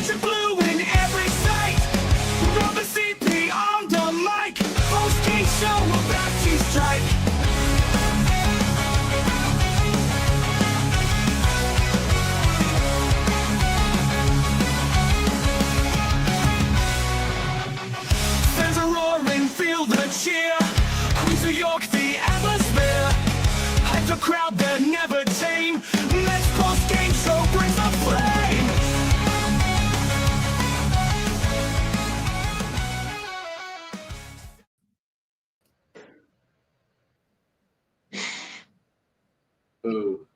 red and blue in every sight. Rubber CP on the mic. Post-game show about to strike. There's a roaring, feel the cheer. Queens, New York, the atmosphere. Hype the crowd that never tame. Mets post-game show brings the flame. Ooh.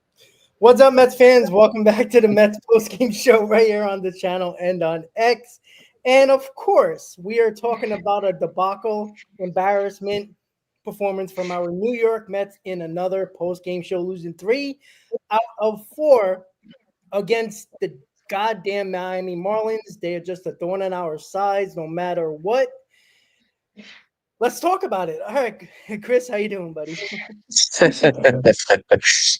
What's up, Mets fans? Welcome back to the Mets PostGame Show right here on the channel and on X. And of course, we are talking about a debacle, embarrassment performance from our New York Mets in another postgame show, losing 3 out of 4 against the goddamn Miami Marlins. They are just a thorn in our sides, no matter what. Let's talk about it. All right, Chris, how you doing, buddy?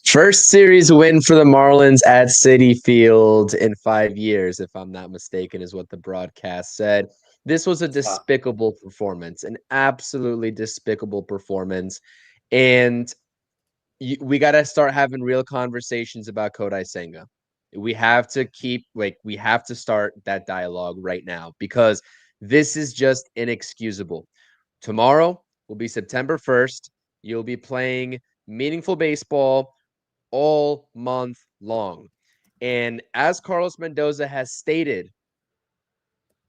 First series win for the Marlins at Citi Field in 5 years, if I'm not mistaken, is what the broadcast said. This was a despicable performance, an absolutely despicable performance. And we got to start having real conversations about Kodai Senga. We have to start that dialogue right now because this is just inexcusable. Tomorrow will be September 1st. You'll be playing meaningful baseball all month long. And as Carlos Mendoza has stated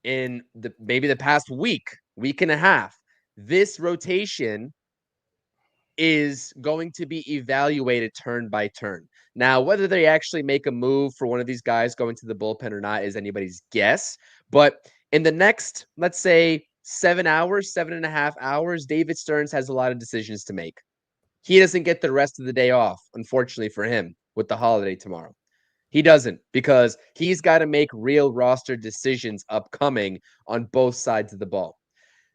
in maybe the past week and a half, this rotation is going to be evaluated turn by turn. Now, whether they actually make a move for one of these guys going to the bullpen or not is anybody's guess. But in the next, let's say, 7.5 hours, David Stearns has a lot of decisions to make. He doesn't get the rest of the day off, unfortunately for him, with the holiday tomorrow. He doesn't, because he's got to make real roster decisions upcoming on both sides of the ball.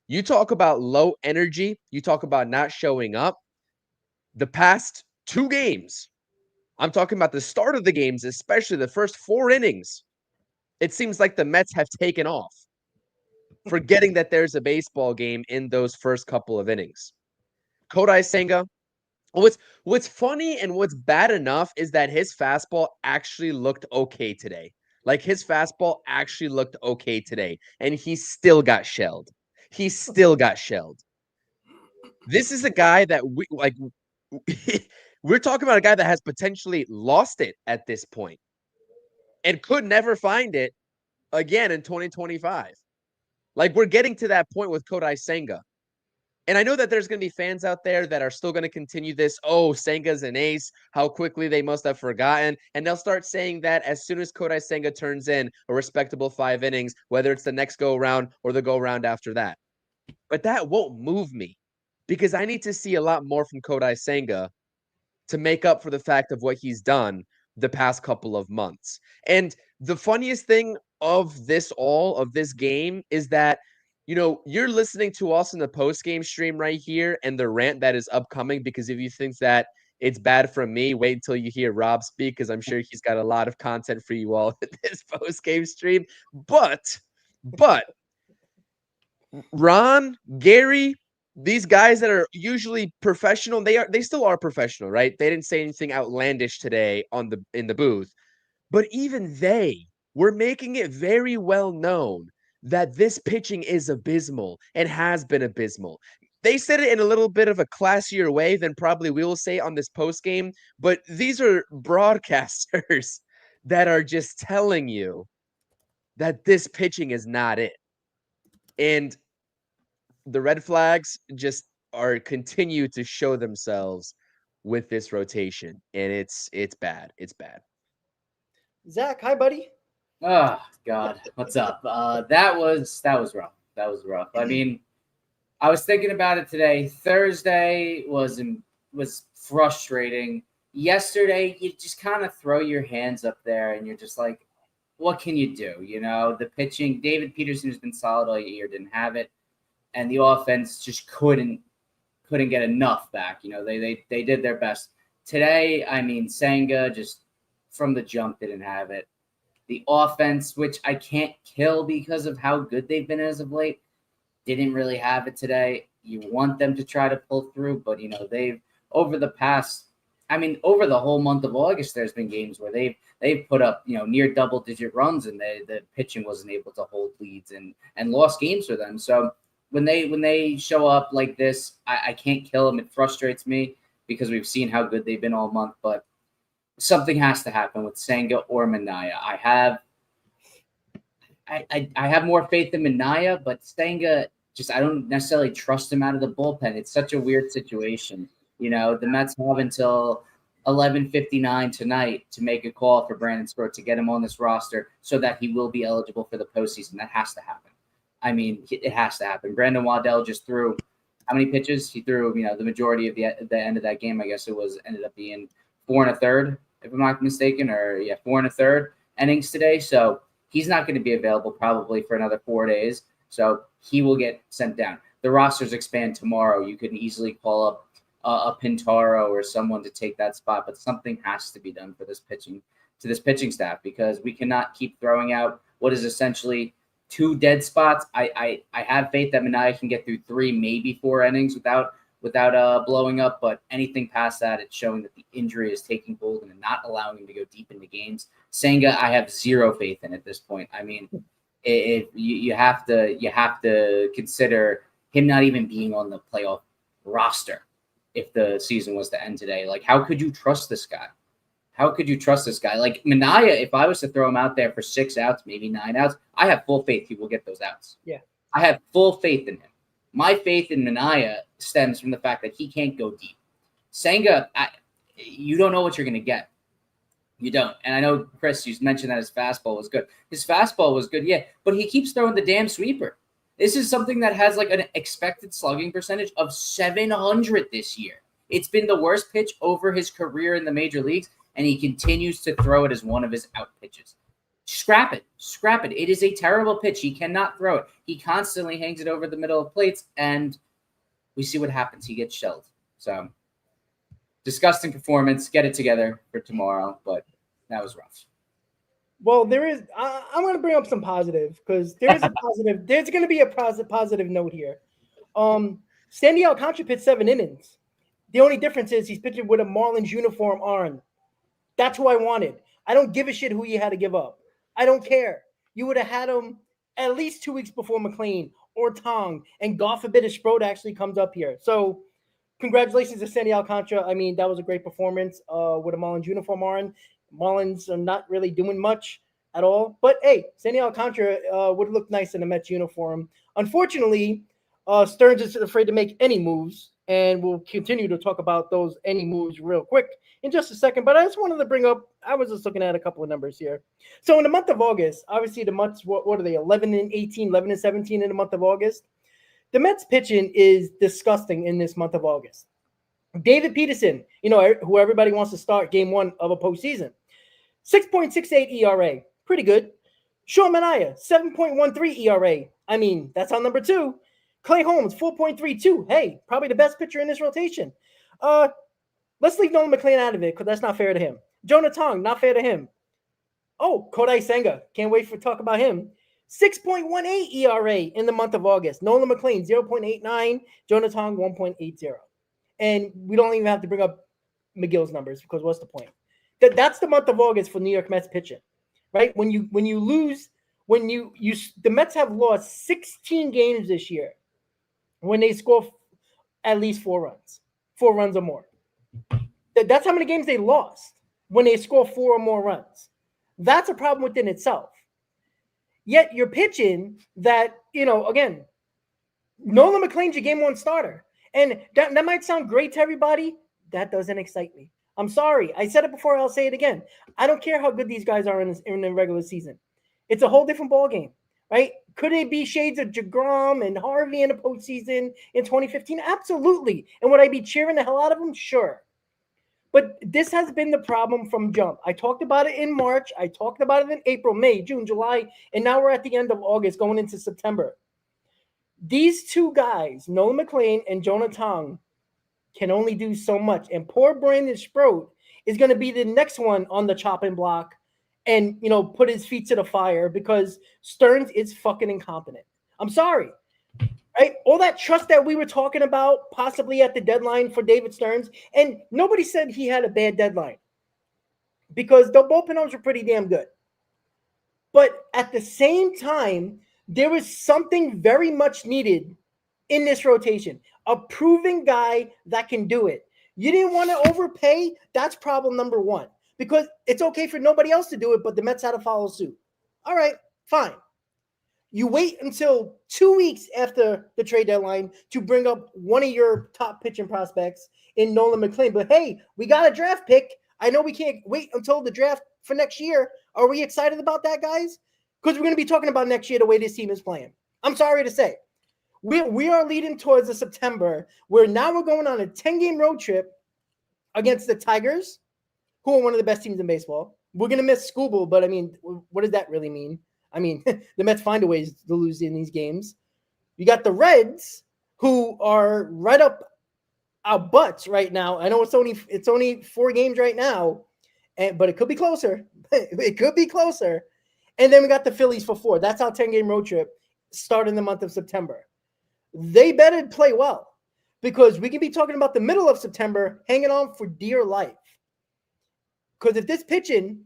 You talk about low energy, you talk about not showing up. The past 2 games, I'm talking about the start of the games, especially the first 4 innings, it seems like the Mets have taken off, forgetting that there's a baseball game in those first couple of innings. Kodai Senga, what's funny and what's bad enough is that his fastball actually looked okay today. Like, his fastball actually looked okay today, and he still got shelled. This is a guy that we're talking about a guy that has potentially lost it at this point and could never find it again in 2025. Like, we're getting to that point with Kodai Senga. And I know that there's going to be fans out there that are still going to continue this. Oh, Senga's an ace. How quickly they must have forgotten. And they'll start saying that as soon as Kodai Senga turns in a respectable 5 innings, whether it's the next go round or the go round after that. But that won't move me because I need to see a lot more from Kodai Senga to make up for the fact of what he's done the past couple of months. And the funniest thing of this game is that, you know, you're listening to us in the post-game stream right here and the rant that is upcoming, because if you think that it's bad from me, wait until you hear Rob speak, because I'm sure he's got a lot of content for you all in this post-game stream. But Ron, Gary, these guys that are usually professional, they still are professional, right? They didn't say anything outlandish today in the booth. But even they were making it very well known that this pitching is abysmal and has been abysmal. They said it in a little bit of a classier way than probably we will say on this post game, but these are broadcasters that are just telling you that this pitching is not it. And the red flags just continue to show themselves with this rotation, and it's bad. It's bad. Zach, hi, buddy. Oh God, what's up? That was rough. That was rough. I mean, I was thinking about it today. Thursday was frustrating. Yesterday, you just kind of throw your hands up there and you're just like, what can you do? You know, the pitching, David Peterson, who's been solid all year, didn't have it, and the offense just couldn't get enough back. You know, they did their best today. I mean, Senga just from the jump didn't have it. The offense, which I can't kill because of how good they've been as of late, didn't really have it today. You want them to try to pull through, but they've over the past, over the whole month of August, there's been games where they've put up near double-digit runs, and the pitching wasn't able to hold leads and lost games for them. So when they show up like this, I can't kill them. It frustrates me because we've seen how good they've been all month, but something has to happen with Senga or Minaya. I have more faith in Minaya, but Senga, I don't necessarily trust him out of the bullpen. It's such a weird situation. The Mets have until 11:59 tonight to make a call for Brandon Stroh to get him on this roster so that he will be eligible for the postseason. That has to happen. It has to happen. Brandon Waddell just threw how many pitches? He threw, the majority of the end of that game. I guess it ended up being 4 1/3, if I'm not mistaken, 4 1/3 innings today. So he's not going to be available probably for another 4 days. So he will get sent down. The rosters expand tomorrow. You can easily call up a Pintaro or someone to take that spot, but something has to be done for this pitching staff, because we cannot keep throwing out what is essentially 2 dead spots. I have faith that Minaya can get through 3, maybe 4 innings without blowing up, but anything past that, it's showing that the injury is taking hold and not allowing him to go deep into games. Senga, I have zero faith in at this point. If you have to consider him not even being on the playoff roster if the season was to end today. Like, how could you trust this guy? Like Minaya, if I was to throw him out there for 6 outs, maybe 9 outs, I have full faith he will get those outs. Yeah. I have full faith in him. My faith in Minaya stems from the fact that he can't go deep. Senga, you don't know what you're going to get. You don't. And I know, Chris, you mentioned that his fastball was good. His fastball was good, yeah, but he keeps throwing the damn sweeper. This is something that has like an expected slugging percentage of 700 this year. It's been the worst pitch over his career in the major leagues, and he continues to throw it as one of his out pitches. Scrap it. It is a terrible pitch. He cannot throw it. He constantly hangs it over the middle of plates, and we see what happens. He gets shelled. So, disgusting performance. Get it together for tomorrow, but that was rough. Well, there is. I'm going to bring up some positive, because there is a positive. There's going to be a positive note here. Sandy Alcantara pitched 7 innings. The only difference is he's pitching with a Marlins uniform on. That's who I wanted. I don't give a shit who you had to give up. I don't care. You would have had him at least 2 weeks before McLean or Tong, and God forbid if Sprode actually comes up here. So congratulations to Sandy Alcantara. That was a great performance with a Marlins uniform on. Marlins are not really doing much at all. But, hey, Sandy Alcantara would look nice in a Mets uniform. Unfortunately, Stearns is afraid to make any moves, and we'll continue to talk about those any moves real quick in just a second. But I just wanted to bring up, I was just looking at a couple of numbers here. So in the month of August, obviously the Mets, what are they, 11-18, 11-17 in the month of August? The Mets pitching is disgusting in this month of August. David Peterson, who everybody wants to start game 1 of a postseason, 6.68 ERA, pretty good. Sean Manaea, 7.13 ERA. That's on number 2. Clay Holmes, 4.32. Hey, probably the best pitcher in this rotation. Let's leave Nolan McLean out of it, because that's not fair to him. Jonah Tong, not fair to him. Oh, Kodai Senga, can't wait for talk about him. 6.18 ERA in the month of August. Nolan McLean, 0.89. Jonah Tong, 1.80. And we don't even have to bring up McGill's numbers, because what's the point? That's the month of August for New York Mets pitching, right? When you lose, the Mets have lost 16 games this year when they score at least 4 runs or more. That's how many games they lost when they score 4 or more runs. That's a problem within itself. Yet you're pitching that, again, Nolan McLean's your game 1 starter. And that might sound great to everybody. That doesn't excite me. I'm sorry. I said it before. I'll say it again. I don't care how good these guys are in the regular season. It's a whole different ballgame, right? Could it be shades of DeGrom and Harvey in the postseason in 2015? Absolutely. And would I be cheering the hell out of them? Sure. But this has been the problem from jump. I talked about it in March. I talked about it in April, May, June, July, and now we're at the end of August going into September. These 2 guys, Nolan McLean and Jonah Tong, can only do so much. And poor Brandon Sproat is going to be the next one on the chopping block. and, put his feet to the fire because Stearns is fucking incompetent. I'm sorry. Right? All that trust that we were talking about possibly at the deadline for David Stearns, and nobody said he had a bad deadline because the bullpen arms were pretty damn good. But at the same time, there was something very much needed in this rotation. A proven guy that can do it. You didn't want to overpay. That's problem number one. Because it's okay for nobody else to do it, but the Mets had to follow suit. All right, fine. You wait until 2 weeks after the trade deadline to bring up one of your top pitching prospects in Nolan McLean. But hey, we got a draft pick. I know we can't wait until the draft for next year. Are we excited about that, guys? Because we're going to be talking about next year the way this team is playing. I'm sorry to say. We are leading towards a September where now we're going on a 10-game road trip against the Tigers, who are one of the best teams in baseball. We're going to miss Scooble, but I mean, what does that really mean? I mean, the Mets find a ways to lose in these games. You got the Reds, who are right up our butts right now. I know it's only 4 games right now, but it could be closer. It could be closer. And then we got the Phillies for 4. That's our 10-game road trip starting the month of September. They better play well because we can be talking about the middle of September hanging on for dear life. Because if this pitching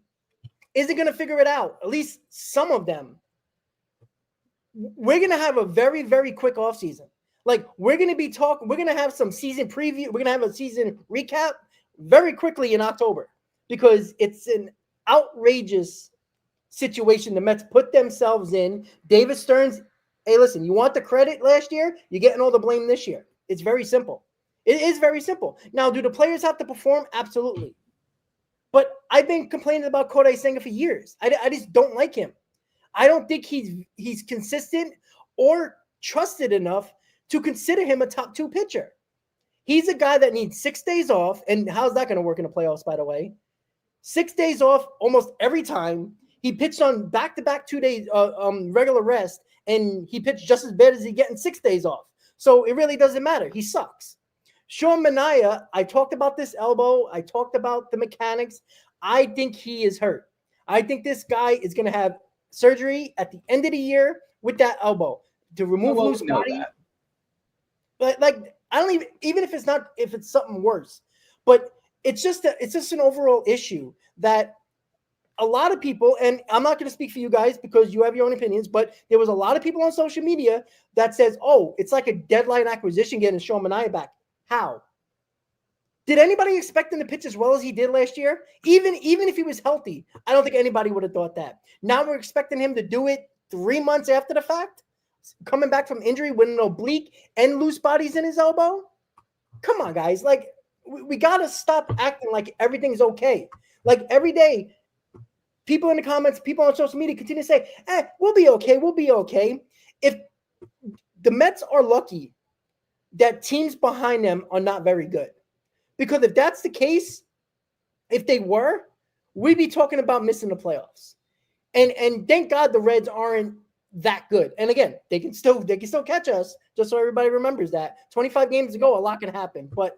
isn't going to figure it out, at least some of them, we're going to have a very, very quick offseason. Like, we're going to have some season preview. We're going to have a season recap very quickly in October because it's an outrageous situation the Mets put themselves in. David Stearns, hey, listen, you want the credit last year? You're getting all the blame this year. It's very simple. It is very simple. Now, do the players have to perform? Absolutely. But I've been complaining about Kodai Senga for years. I just don't like him. I don't think he's consistent or trusted enough to consider him a top 2 pitcher. He's a guy that needs 6 days off. And how's that going to work in the playoffs, by the way? 6 days off almost every time. He pitched on back-to-back 2 days regular rest, and he pitched just as bad as he getting 6 days off. So it really doesn't matter. He sucks. Sean Manaea, I talked about this elbow. I talked about the mechanics. I think he is hurt. I think this guy is going to have surgery at the end of the year with that elbow to remove loose body. But like, I don't even if it's something worse, but it's just an overall issue that a lot of people, and I'm not going to speak for you guys because you have your own opinions, but there was a lot of people on social media that says, oh, it's like a deadline acquisition getting Sean Manaea back. How? Did anybody expect him to pitch as well as he did last year? Even if he was healthy, I don't think anybody would have thought that. Now we're expecting him to do it 3 months after the fact, coming back from injury with an oblique and loose bodies in his elbow. Come on, guys. Like, we got to stop acting like everything's okay. Like, every day, people in the comments, people on social media continue to say, we'll be okay. We'll be okay. If the Mets are lucky that teams behind them are not very good. Because if that's the case, if they were, we'd be talking about missing the playoffs. And thank God the Reds aren't that good. And again, they can still catch us, just so everybody remembers that. 25 games ago, a lot can happen. But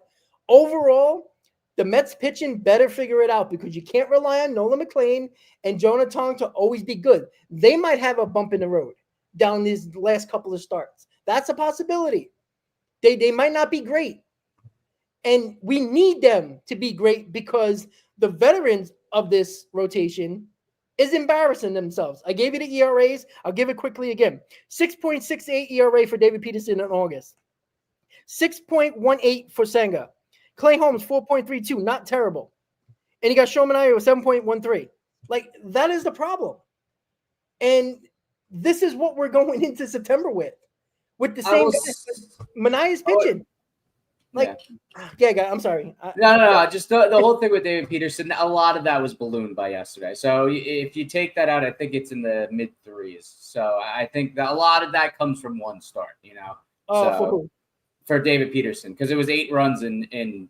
overall, the Mets pitching better figure it out because you can't rely on Nolan McLean and Jonah Tong to always be good. They might have a bump in the road down these last couple of starts. That's a possibility. They might not be great. And we need them to be great because the veterans of this rotation is embarrassing themselves. I gave you the ERAs. I'll give it quickly again. 6.68 ERA for David Peterson in August. 6.18 for Senga. Clay Holmes, 4.32. Not terrible. And you got Sean Manaea with 7.13. Like, that is the problem. And this is what we're going into September with the same Manaea's pitching. I'm sorry. No. Just the whole thing with David Peterson, a lot of that was ballooned by yesterday. So if you take that out, I think it's in the mid 3s. So I think that a lot of that comes from one start, for David Peterson, because it was 8 runs in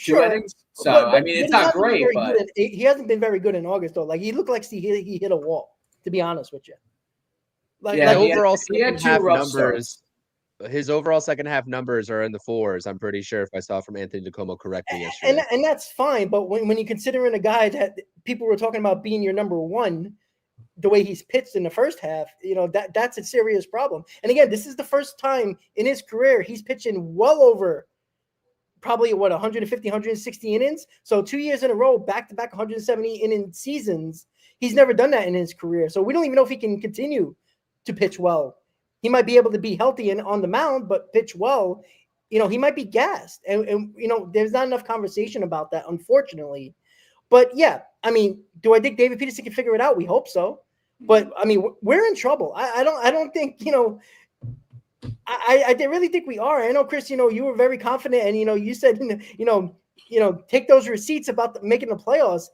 2 innings. So, I mean, it's not great, but he hasn't been very good in August, though. Like, he looked like he hit a wall, to be honest with you. Overall, he had 2 rough numbers. his overall second half numbers are in the fours. I'm pretty sure if I saw from Anthony DeComo correctly yesterday. And that's fine. But when you consider in a guy that people were talking about being your number one, the way he's pitched in the first half, that's a serious problem. And again, this is the first time in his career he's pitching well over probably 150, 160 innings. So 2 years in a row, back-to-back 170 inning seasons. He's never done that in his career. So we don't even know if he can continue to pitch well. He might be able to be healthy and on the mound, but pitch well. He might be gassed. And there's not enough conversation about that, unfortunately. But yeah, I mean, do I think David Peterson can figure it out? We hope so. But I mean, we're in trouble. I don't think, I really think we are. I know, Chris, you were very confident, and you said, take those receipts about making the playoffs.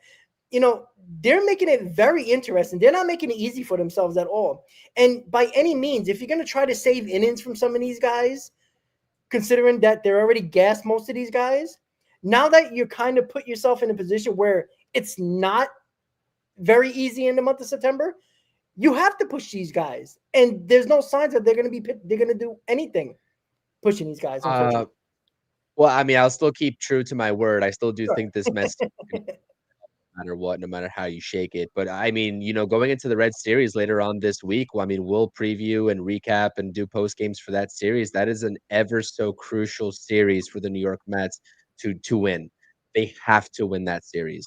They're making it very interesting. They're not making it easy for themselves at all. And by any means, if you're going to try to save innings from some of these guys, considering that they're already gassed, most of these guys, now that you kind of put yourself in a position where it's not very easy in the month of September, you have to push these guys. And there's no signs that they're going to do anything pushing these guys. Well, I mean, I'll still keep true to my word. I still do think this Mets no matter what, no matter how you shake it. But I mean, going into the Red Series later on this week, well, I mean, we'll preview and recap and do post games for that series. That is an ever so crucial series for the New York Mets to win. They have to win that series.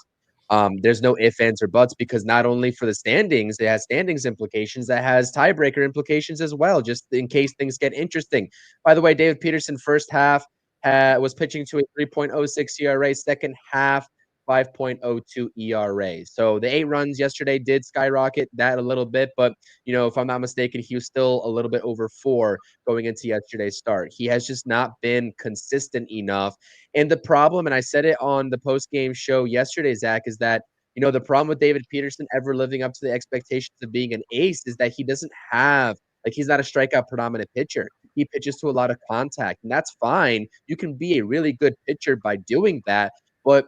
There's no ifs, ands, or buts, because not only for the standings, it has standings implications, that has tiebreaker implications as well, just in case things get interesting. By the way, David Peterson first half was pitching to a 3.06 ERA, second half 5.02 ERA. So the 8 runs yesterday did skyrocket that a little bit, but if I'm not mistaken, he was still a little bit over 4 going into yesterday's start. He has just not been consistent enough. And the problem, and I said it on the post-game show yesterday, Zach, is that the problem with David Peterson ever living up to the expectations of being an ace is that he doesn't have, he's not a strikeout predominant pitcher. He pitches to a lot of contact, and that's fine. You can be a really good pitcher by doing that. But,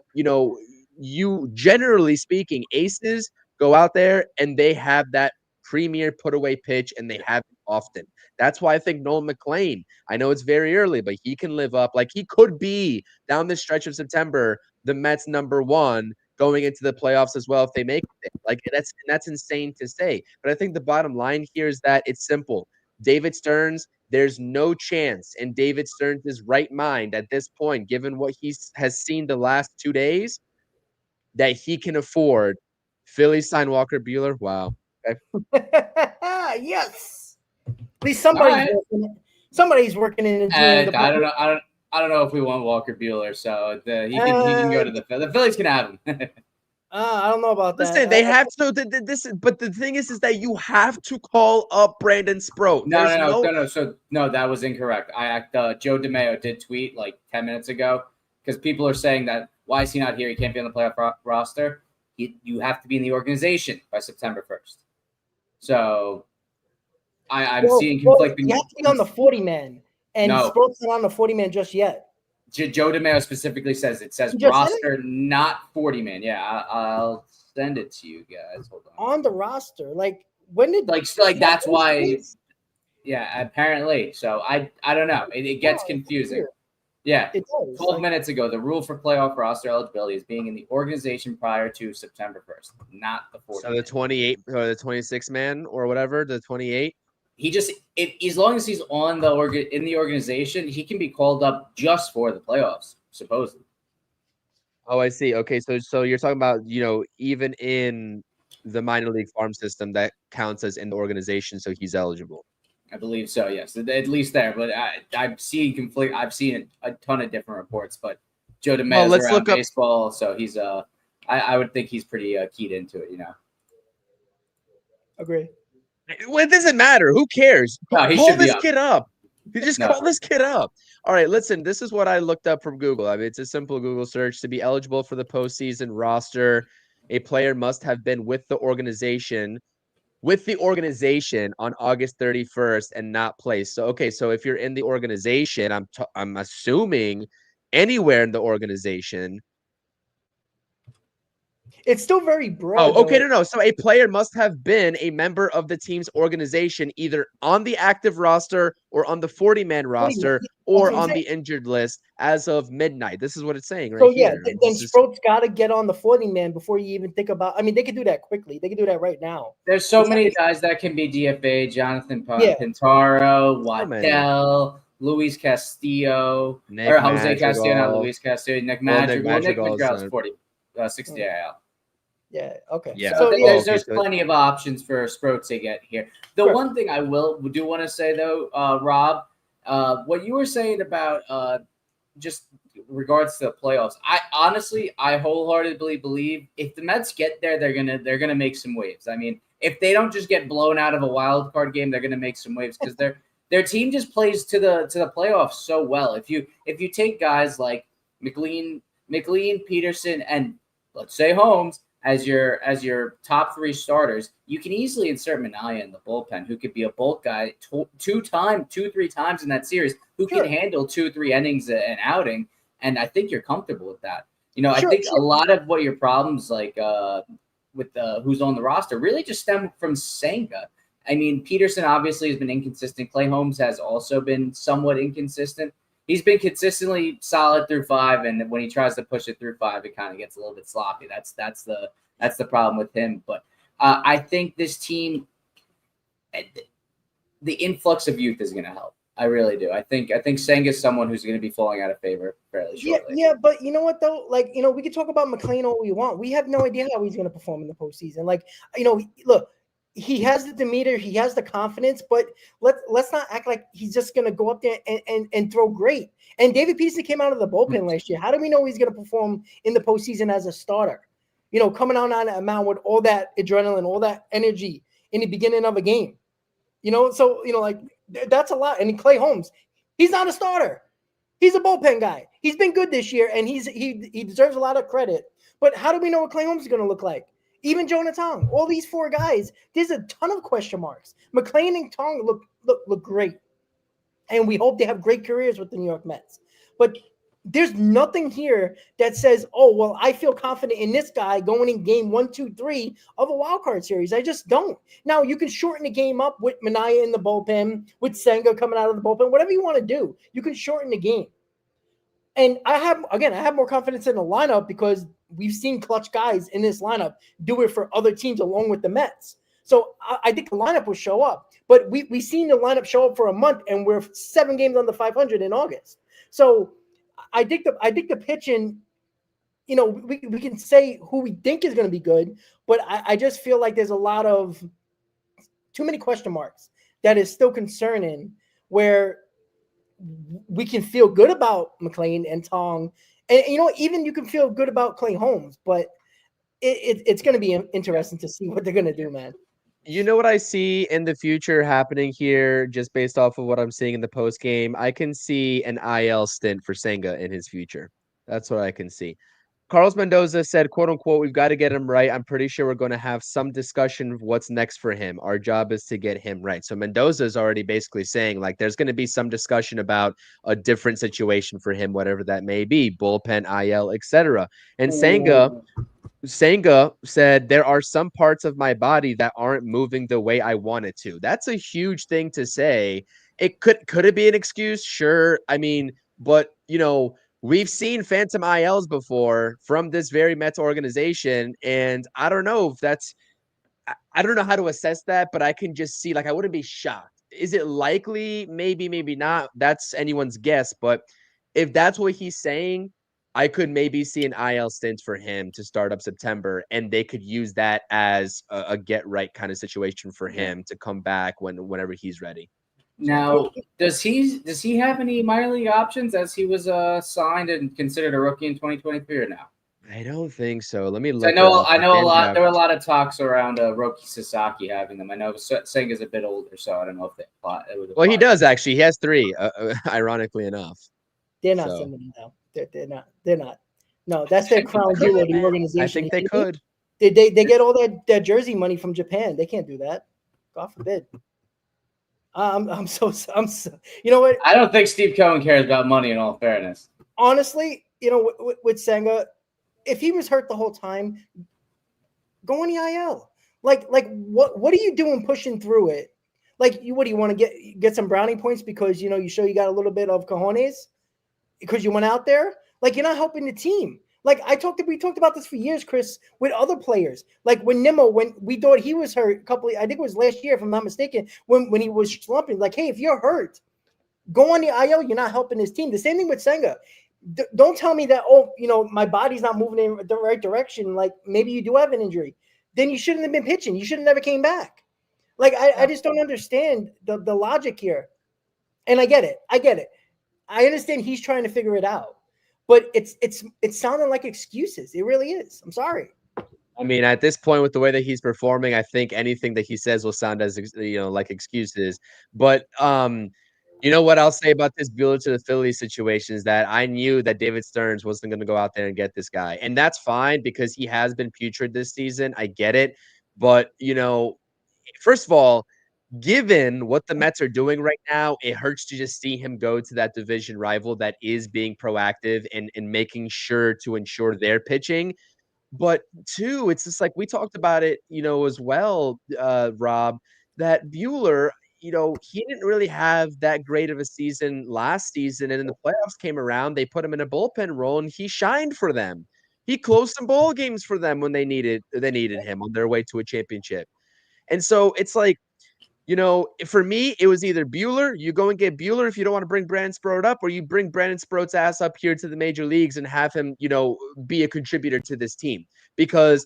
you generally speaking, aces go out there and they have that premier put away pitch, and they have it often. That's why I think Nolan McLean, I know it's very early, but he can live up. He could be down this stretch of September, the Mets number 1 going into the playoffs as well if they make it. That's insane to say. But I think the bottom line here is that it's simple. David Stearns, there's no chance in David Stearns' right mind at this point, given what he has seen the last 2 days, that he can afford Philly sign Walker Buehler. Wow. Okay. Yes. At least somebody's working in the GM. I don't know if we want Walker Buehler, so he can go to the Phillies can have him. I don't know about that. Listen, they have to. But the thing is that you have to call up Brandon Sproat. No. So that was incorrect. Joe DeMayo did tweet 10 minutes ago, because people are saying that why is he not here? He can't be on the playoff roster. You have to be in the organization by September 1st. So I'm seeing conflicting. You have to be on the 40-man, and Sproat's not on the 40-man just yet. Joe DeMayo specifically says roster, not 40-man. Yeah, I'll send it to you guys. Hold on. On the roster, when did that's why? Yeah, apparently. So I don't know. It gets confusing. Yeah, it does. 12 minutes ago, the rule for playoff roster eligibility is being in the organization prior to September 1st, not the 40. So the 28 or the 26 man or whatever, the 28. He just as long as he's on in the organization, he can be called up just for the playoffs, supposedly. Oh, I see. Okay, so you're talking about even in the minor league farm system, that counts as in the organization, so he's eligible. I believe so, yes, at least there. But I've seen conflict. I've seen a ton of different reports. But Joe DeMayo is around baseball, so he's I would think he's pretty keyed into it. Agree. Well, it doesn't matter. Who cares? No, he call should this be up. kid up. You just call this kid up. All right, listen. This is what I looked up from Google. I mean, it's a simple Google search. To be eligible for the postseason roster, a player must have been with the organization on August 31st and not placed. So, okay, so if you're in the organization, I'm assuming anywhere in the organization. It's still very broad. Oh, okay, though. no. So a player must have been a member of the team's organization, either on the active roster or on the 40-man roster That's or what I'm on saying. the injured list as of midnight. This is what it's saying So right yeah, here. then This is Sproat's got to get on the 40-man before you even think about. I mean, they could do that quickly. They could do that right now. There's so It's not- many guys that can be DFA: Jonathan Yeah. Pintaro, So many. Waddell, Luis Castillo, Nick or Jose Castillo, not Madrigal. Luis Castillo, Nick Well, Nick Madrigal. Well, Nick Madrigal's Madrigal's on. 40, 60 IL. Yeah. Okay. Yeah. So So Oh, okay, there's so- plenty of options for Sproat to get here. The Sure. one thing I do want to say though, Rob, what you were saying about just regards to the playoffs, I wholeheartedly believe if the Mets get there, they're gonna make some waves. I mean, if they don't just get blown out of a wild card game, they're gonna make some waves because their team just plays to the playoffs so well. If you take guys like McLean, Peterson, and let's say Holmes as your top three starters, you can easily insert Minaya in the bullpen, who could be a bulk guy two, 3 times in that series, who Sure. can handle 2-3 innings an outing. And I think you're comfortable with that. I Sure, think sure. a lot of what your problems like with who's on the roster really just stem from Senga. I mean, Peterson obviously has been inconsistent. Clay Holmes has also been somewhat inconsistent. He's been consistently solid through 5, and when he tries to push it through 5, it kind of gets a little bit sloppy. That's the problem with him. But I think this team, the influx of youth is going to help. I really do. I think Senga is someone who's going to be falling out of favor fairly shortly. Yeah, but you know what though? Like, we can talk about McLean all we want. We have no idea how he's going to perform in the postseason. Like, look, he has the demeanor, he has the confidence, but let's not act like he's just going to go up there and throw great. And David Peterson came out of the bullpen last year. How do we know he's going to perform in the postseason as a starter? Coming out on a mound with all that adrenaline, all that energy in the beginning of a game. So like that's a lot. And Clay Holmes, he's not a starter. He's a bullpen guy. He's been good this year, and he deserves a lot of credit. But how do we know what Clay Holmes is going to look like? Even Jonah Tong, all these 4 guys, there's a ton of question marks. McLean and Tong look great, and we hope they have great careers with the New York Mets. But there's nothing here that says, oh, well, I feel confident in this guy going in game 1, 2, 3 of a wild card series. I just don't. Now, you can shorten the game up with Minaya in the bullpen, with Senga coming out of the bullpen, whatever you want to do. You can shorten the game. And I have more confidence in the lineup because we've seen clutch guys in this lineup do it for other teams along with the Mets. So I think the lineup will show up. But we've seen the lineup show up for a month, and we're 7 games under 500 in August. So I think the pitching, we can say who we think is going to be good, but I just feel like there's a lot of too many question marks that is still concerning, where we can feel good about McLean and Tong, and even you can feel good about Clay Holmes, but it's going to be interesting to see what they're going to do, man. You know what I see in the future happening here, just based off of what I'm seeing in the post game? I can see an IL stint for Senga in his future. That's what I can see. Carlos Mendoza said, quote unquote, we've got to get him right. I'm pretty sure we're going to have some discussion of what's next for him. Our job is to get him right. So Mendoza is already basically saying, like, there's going to be some discussion about a different situation for him, whatever that may be, bullpen, IL, etc. And Senga said, there are some parts of my body that aren't moving the way I want it to. That's a huge thing to say. It could it be an excuse? Sure. I mean, but we've seen phantom ILs before from this very Mets organization, and I don't know if that's I don't know how to assess that, but I can just see, like, I wouldn't be shocked. Is it likely? Maybe, maybe not. That's anyone's guess, but if that's what he's saying, I could maybe see an IL stint for him to start up September, and they could use that as a get right kind of situation for him to come back whenever he's ready. Now, does he have any minor league options as he was signed and considered a rookie in 2023 or now? I don't think so. Let me look. I know a lot. There were a lot of talks around Roki Sasaki having them. I know Senga's a bit older, so I don't know if they apply. Well, he does actually. He has 3, ironically enough. They're not sending them now. They're not. No, that's their crown jewel of the organization. I think they could. They get all their jersey money from Japan. They can't do that. God forbid. I'm so you know what? I don't think Steve Cohen cares about money, in all fairness. Honestly, with Senga, if he was hurt the whole time, go on the IL. Like what are you doing pushing through it? Like what do you want to get some brownie points because you show you got a little bit of cojones because you went out there? Like you're not helping the team. Like we talked about this for years, Chris, with other players. Like when we thought he was hurt I think it was last year, if I'm not mistaken, when he was slumping. Like, hey, if you're hurt, go on the IL. You're not helping his team. The same thing with Senga. Don't tell me that, my body's not moving in the right direction. Like maybe you do have an injury. Then you shouldn't have been pitching. You should have never came back. Like I just don't understand the logic here. And I get it. I understand he's trying to figure it out. But it's sounding like excuses. It really is. I'm sorry. I mean, at this point, with the way that he's performing, I think anything that he says will sound as like excuses. But what I'll say about this Bueller to the Phillies situation is that I knew that David Stearns wasn't going to go out there and get this guy, and that's fine because he has been putrid this season. I get it, but first of all, given what the Mets are doing right now, it hurts to just see him go to that division rival that is being proactive and making sure to ensure their pitching. But two, it's just like we talked about it, as well, Rob, that Bueller, he didn't really have that great of a season last season. And in the playoffs came around, they put him in a bullpen role and he shined for them. He closed some ball games for them when they needed him on their way to a championship. And so it's like, for me, it was either Bueller, you go and get Bueller if you don't want to bring Brandon Sproat up, or you bring Brandon Sproat's ass up here to the major leagues and have him, be a contributor to this team. Because,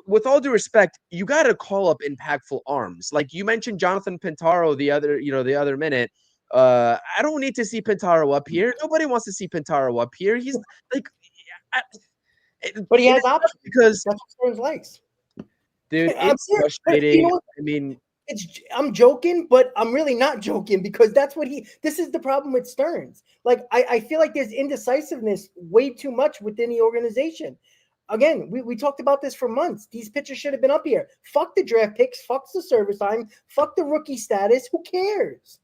with all due respect, you got to call up impactful arms. Like you mentioned Jonathan Pintaro the other minute. I don't need to see Pintaro up here. Nobody wants to see Pintaro up here. He's like, but he has options because that's what Stearns likes. Dude, it's frustrating. I mean, I'm joking, but I'm really not joking because that's what this is the problem with Stearns. Like, I feel like there's indecisiveness way too much within the organization. Again, we talked about this for months. These pitchers should have been up here. Fuck the draft picks, fuck the service time, fuck the rookie status. Who cares?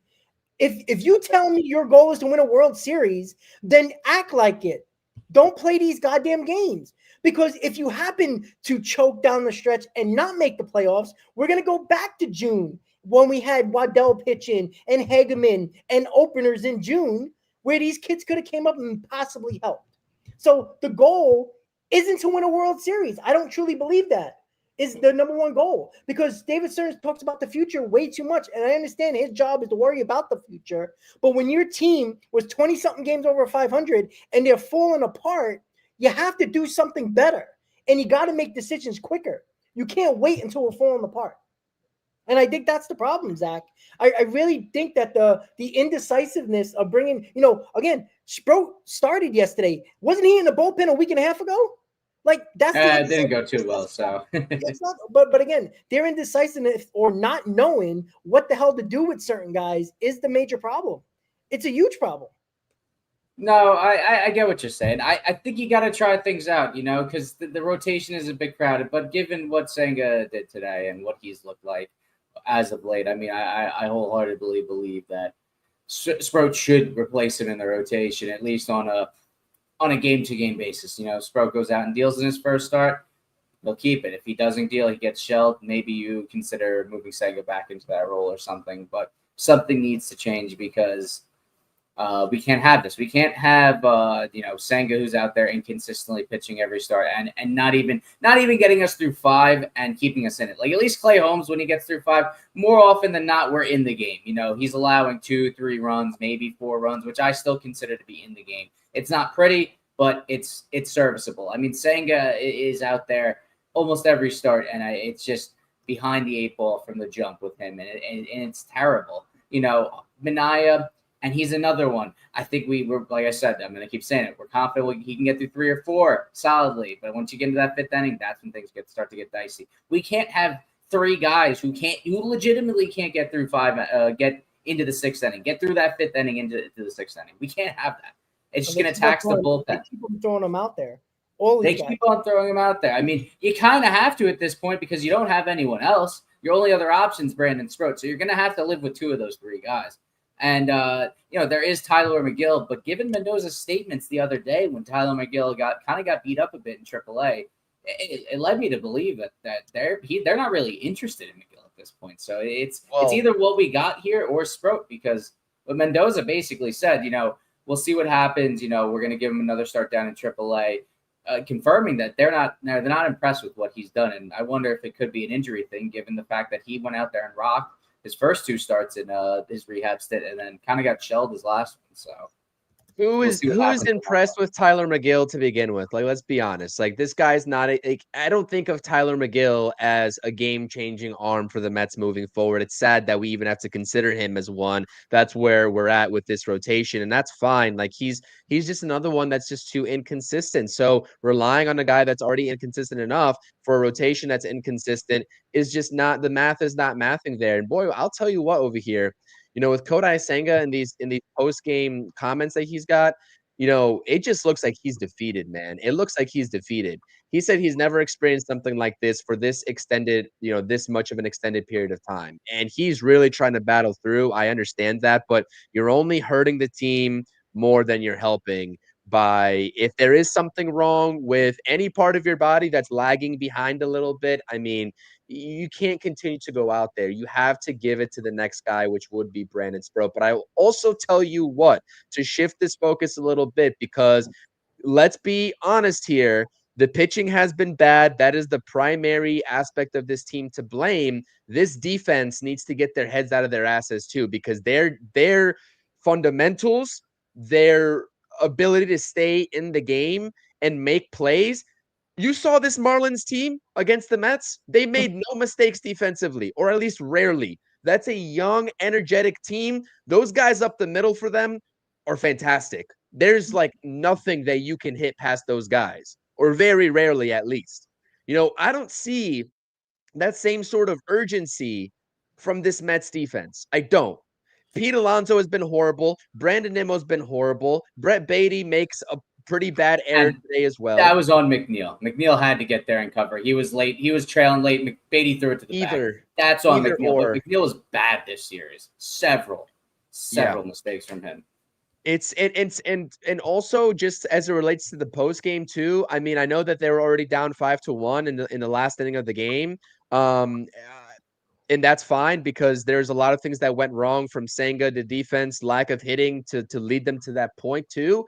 If you tell me your goal is to win a World Series, then act like it. Don't play these goddamn games. Because if you happen to choke down the stretch and not make the playoffs, we're going to go back to June when we had Waddell pitching and Hageman and openers in June where these kids could have came up and possibly helped. So the goal isn't to win a World Series. I don't truly believe that is the number one goal because David Stearns talks about the future way too much. And I understand his job is to worry about the future. But when your team was 20-something games over 500 and they're falling apart, you have to do something better, and you got to make decisions quicker. You can't wait until we're falling apart. And I think that's the problem, Zach. I really think that the indecisiveness of bringing, again, Sproat started yesterday. Wasn't he in the bullpen a week and a half ago? Like that's it didn't go too well. So, but again, their indecisiveness or not knowing what the hell to do with certain guys is the major problem. It's a huge problem. No, I get what you're saying. I think you got to try things out, because the rotation is a bit crowded. But given what Senga did today and what he's looked like as of late, I mean, I wholeheartedly believe that Sproat should replace him in the rotation, at least on a game-to-game basis. Sproat goes out and deals in his first start, he'll keep it. If he doesn't deal, he gets shelled. Maybe you consider moving Senga back into that role or something. But something needs to change because we can't have this. We can't have Senga who's out there inconsistently pitching every start and not even getting us through 5 and keeping us in it. Like at least Clay Holmes, when he gets through 5, more often than not, we're in the game. He's allowing 2-3 runs, maybe 4 runs, which I still consider to be in the game. It's not pretty, but it's serviceable. I mean, Senga is out there almost every start, and it's just behind the 8 ball from the jump with him, and it's terrible. Minaya. And he's another one. I think we were, like I said, I'm going to keep saying it. We're confident he can get through 3 or 4 solidly. But once you get into that 5th inning, that's when things start to get dicey. We can't have 3 guys who legitimately can't get through 5, get into the 6th inning, get through that 5th inning into the 6th inning. We can't have that. It's just going to tax the bullpen. They keep throwing them out there. They keep on throwing them out there. I mean, you kind of have to at this point because you don't have anyone else. Your only other option is Brandon Sproat. So you're going to have to live with 2 of those 3 guys. And, there is Tyler McGill, but given Mendoza's statements the other day when Tyler McGill got beat up a bit in AAA, it led me to believe that they're not really interested in McGill at this point. So it's Well, either what we got here or Sproat, because what Mendoza basically said, we'll see what happens. We're going to give him another start down in AAA, confirming that they're not impressed with what he's done. And I wonder if it could be an injury thing, given the fact that he went out there and rocked his first 2 starts in his rehab stint, and then kind of got shelled his last one. So who we'll is see what happens impressed with Tyler McGill to begin with? Like, let's be honest. Like, this guy's not I don't think of Tyler McGill as a game-changing arm for the Mets moving forward. It's sad that we even have to consider him as one. That's where we're at with this rotation, and that's fine. Like, he's just another one that's just too inconsistent. So relying on a guy that's already inconsistent enough for a rotation that's inconsistent is just not, the math is not mathing there. And boy, I'll tell you what, over here, with Kodai Senga and these post-game comments that he's got, it just looks like he's defeated, man. It looks like he's defeated. He said he's never experienced something like this for this extended, this much of an extended period of time. And he's really trying to battle through. I understand that, but you're only hurting the team more than you're helping by, if there is something wrong with any part of your body that's lagging behind a little bit, I mean, you can't continue to go out there. You have to give it to the next guy, which would be Brandon Sproat. But I will also tell you what, to shift this focus a little bit, because let's be honest here, the pitching has been bad. That is the primary aspect of this team to blame. This defense needs to get their heads out of their asses too, because their fundamentals, their ability to stay in the game and make plays. You saw this Marlins team against the Mets. They made no mistakes defensively, or at least rarely. That's a young, energetic team. Those guys up the middle for them are fantastic. There's like nothing that you can hit past those guys, or very rarely at least. I don't see that same sort of urgency from this Mets defense. I don't. Pete Alonso has been horrible. Brandon Nimmo's been horrible. Brett Beatty makes a pretty bad error today as well. That was on McNeil. McNeil had to get there and cover. He was late. He was trailing late. Beatty threw it to the back. That's on McNeil. But McNeil was bad this series. Several mistakes from him. And also, just as it relates to the post game too. I mean, I know that they were already down 5-1 in the last inning of the game. And that's fine, because there's a lot of things that went wrong, from Senga to defense, lack of hitting to lead them to that point too.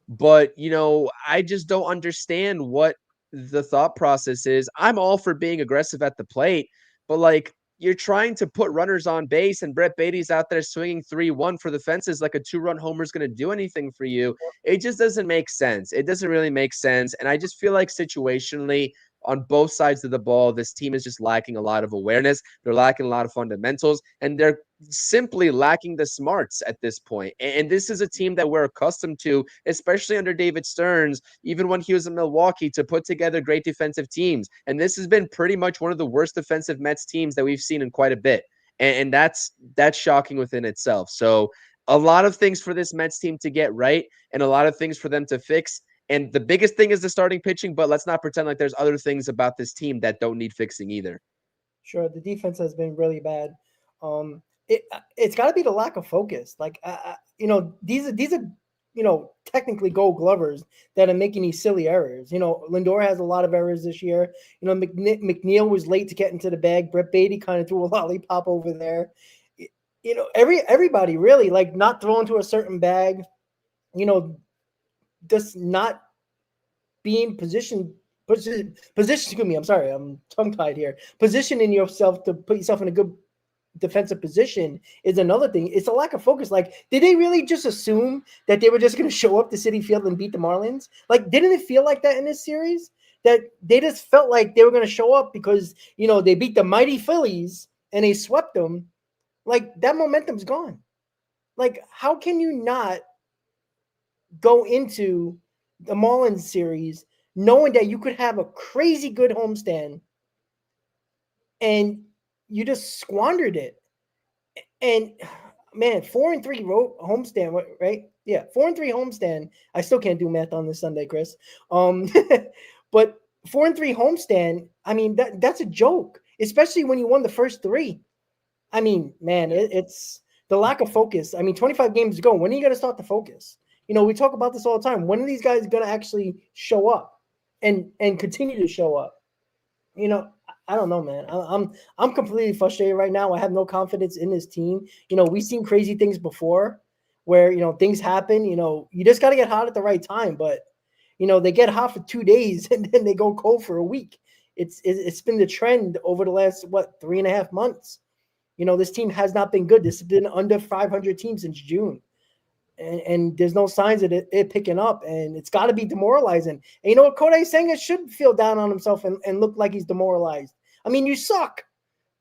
But, I just don't understand what the thought process is. I'm all for being aggressive at the plate, but like, you're trying to put runners on base, and Brett Beatty's out there swinging 3-1 for the fences like a 2-run homer is going to do anything for you. It just doesn't make sense. It doesn't really make sense. And I just feel like situationally, on both sides of the ball, this team is just lacking a lot of awareness. They're lacking a lot of fundamentals, and they're simply lacking the smarts at this point. And this is a team that we're accustomed to, especially under David Stearns, even when he was in Milwaukee, to put together great defensive teams. And this has been pretty much one of the worst defensive Mets teams that we've seen in quite a bit. And that's shocking within itself. So a lot of things for this Mets team to get right, and a lot of things for them to fix. And the biggest thing is the starting pitching, but let's not pretend like there's other things about this team that don't need fixing either. Sure, the defense has been really bad. It's got to be the lack of focus. Like, these are technically Gold Glovers that are making these silly errors. Lindor has a lot of errors this year. McNeil was late to get into the bag. Brett Beatty kind of threw a lollipop over there. Everybody really, like, not thrown to a certain bag. Just not being positioned. Excuse me. I'm sorry. I'm tongue-tied here. Positioning yourself to put yourself in a good defensive position is another thing. It's a lack of focus. Like, did they really just assume that they were just going to show up to Citi Field and beat the Marlins? Like, didn't it feel like that in this series? That they just felt like they were going to show up because, they beat the mighty Phillies and they swept them. Like, that momentum's gone. Like, how can you not go into the Marlins series knowing that you could have a crazy good homestand and you just squandered it? And man, 4-3 homestand, right? Yeah, 4-3 homestand. I still can't do math on this Sunday, Chris. But 4-3 homestand, I mean, that's a joke, especially when you won the first 3. I mean, man, it's the lack of focus. I mean, 25 games to go. When are you going to start to focus? We talk about this all the time. When are these guys going to actually show up and continue to show up? I don't know, man. I'm completely frustrated right now. I have no confidence in this team. We've seen crazy things before where, things happen. You just got to get hot at the right time. But, they get hot for 2 days and then they go cold for a week. It's been the trend over the last, 3.5 months. This team has not been good. This has been under 500 teams since June. And there's no signs of it picking up, and it's got to be demoralizing. And Kodai Senga should feel down on himself and look like he's demoralized. I mean, you suck.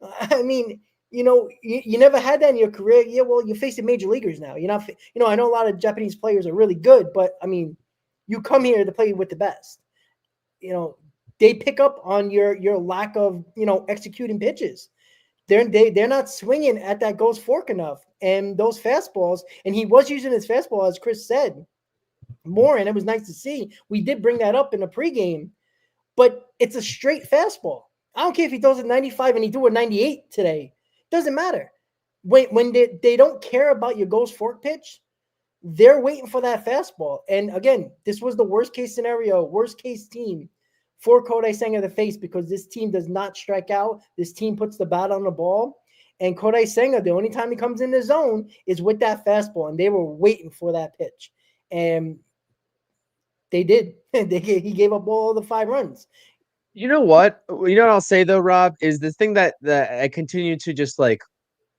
I mean, you never had that in your career. Yeah, well, you're facing major leaguers now. You're not, I know a lot of Japanese players are really good, but I mean, you come here to play with the best. They pick up on your lack of, executing pitches. They're not swinging at that ghost fork enough, and those fastballs. And he was using his fastball, as Chris said, more, and it was nice to see. We did bring that up in the pregame, but it's a straight fastball. I don't care if he throws a 95 and he threw a 98 today. Doesn't matter. When they don't care about your ghost fork pitch, they're waiting for that fastball. And again, this was the worst case scenario, worst case team for Kodai Senga to face, because this team does not strike out. This team puts the bat on the ball. And Kodai Senga, the only time he comes in the zone is with that fastball. And they were waiting for that pitch. And they did. He gave up all the 5 runs. You know what? What I'll say though, Rob, is the thing that I continue to just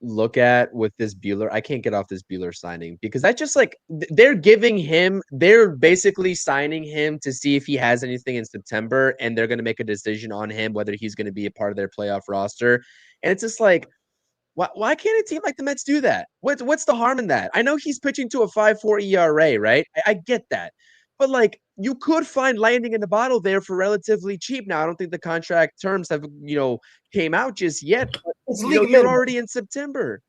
look at with this Buehler. I can't get off this Buehler signing because I just they're basically signing him to see if he has anything in September, and they're going to make a decision on him whether he's going to be a part of their playoff roster. And it's just why can't a team like the Mets do that? What's the harm in that? I know he's pitching to a 5.4 ERA, right? I get that. But you could find lightning in the bottle there for relatively cheap. Now, I don't think the contract terms have, came out just yet. But, you're already in September.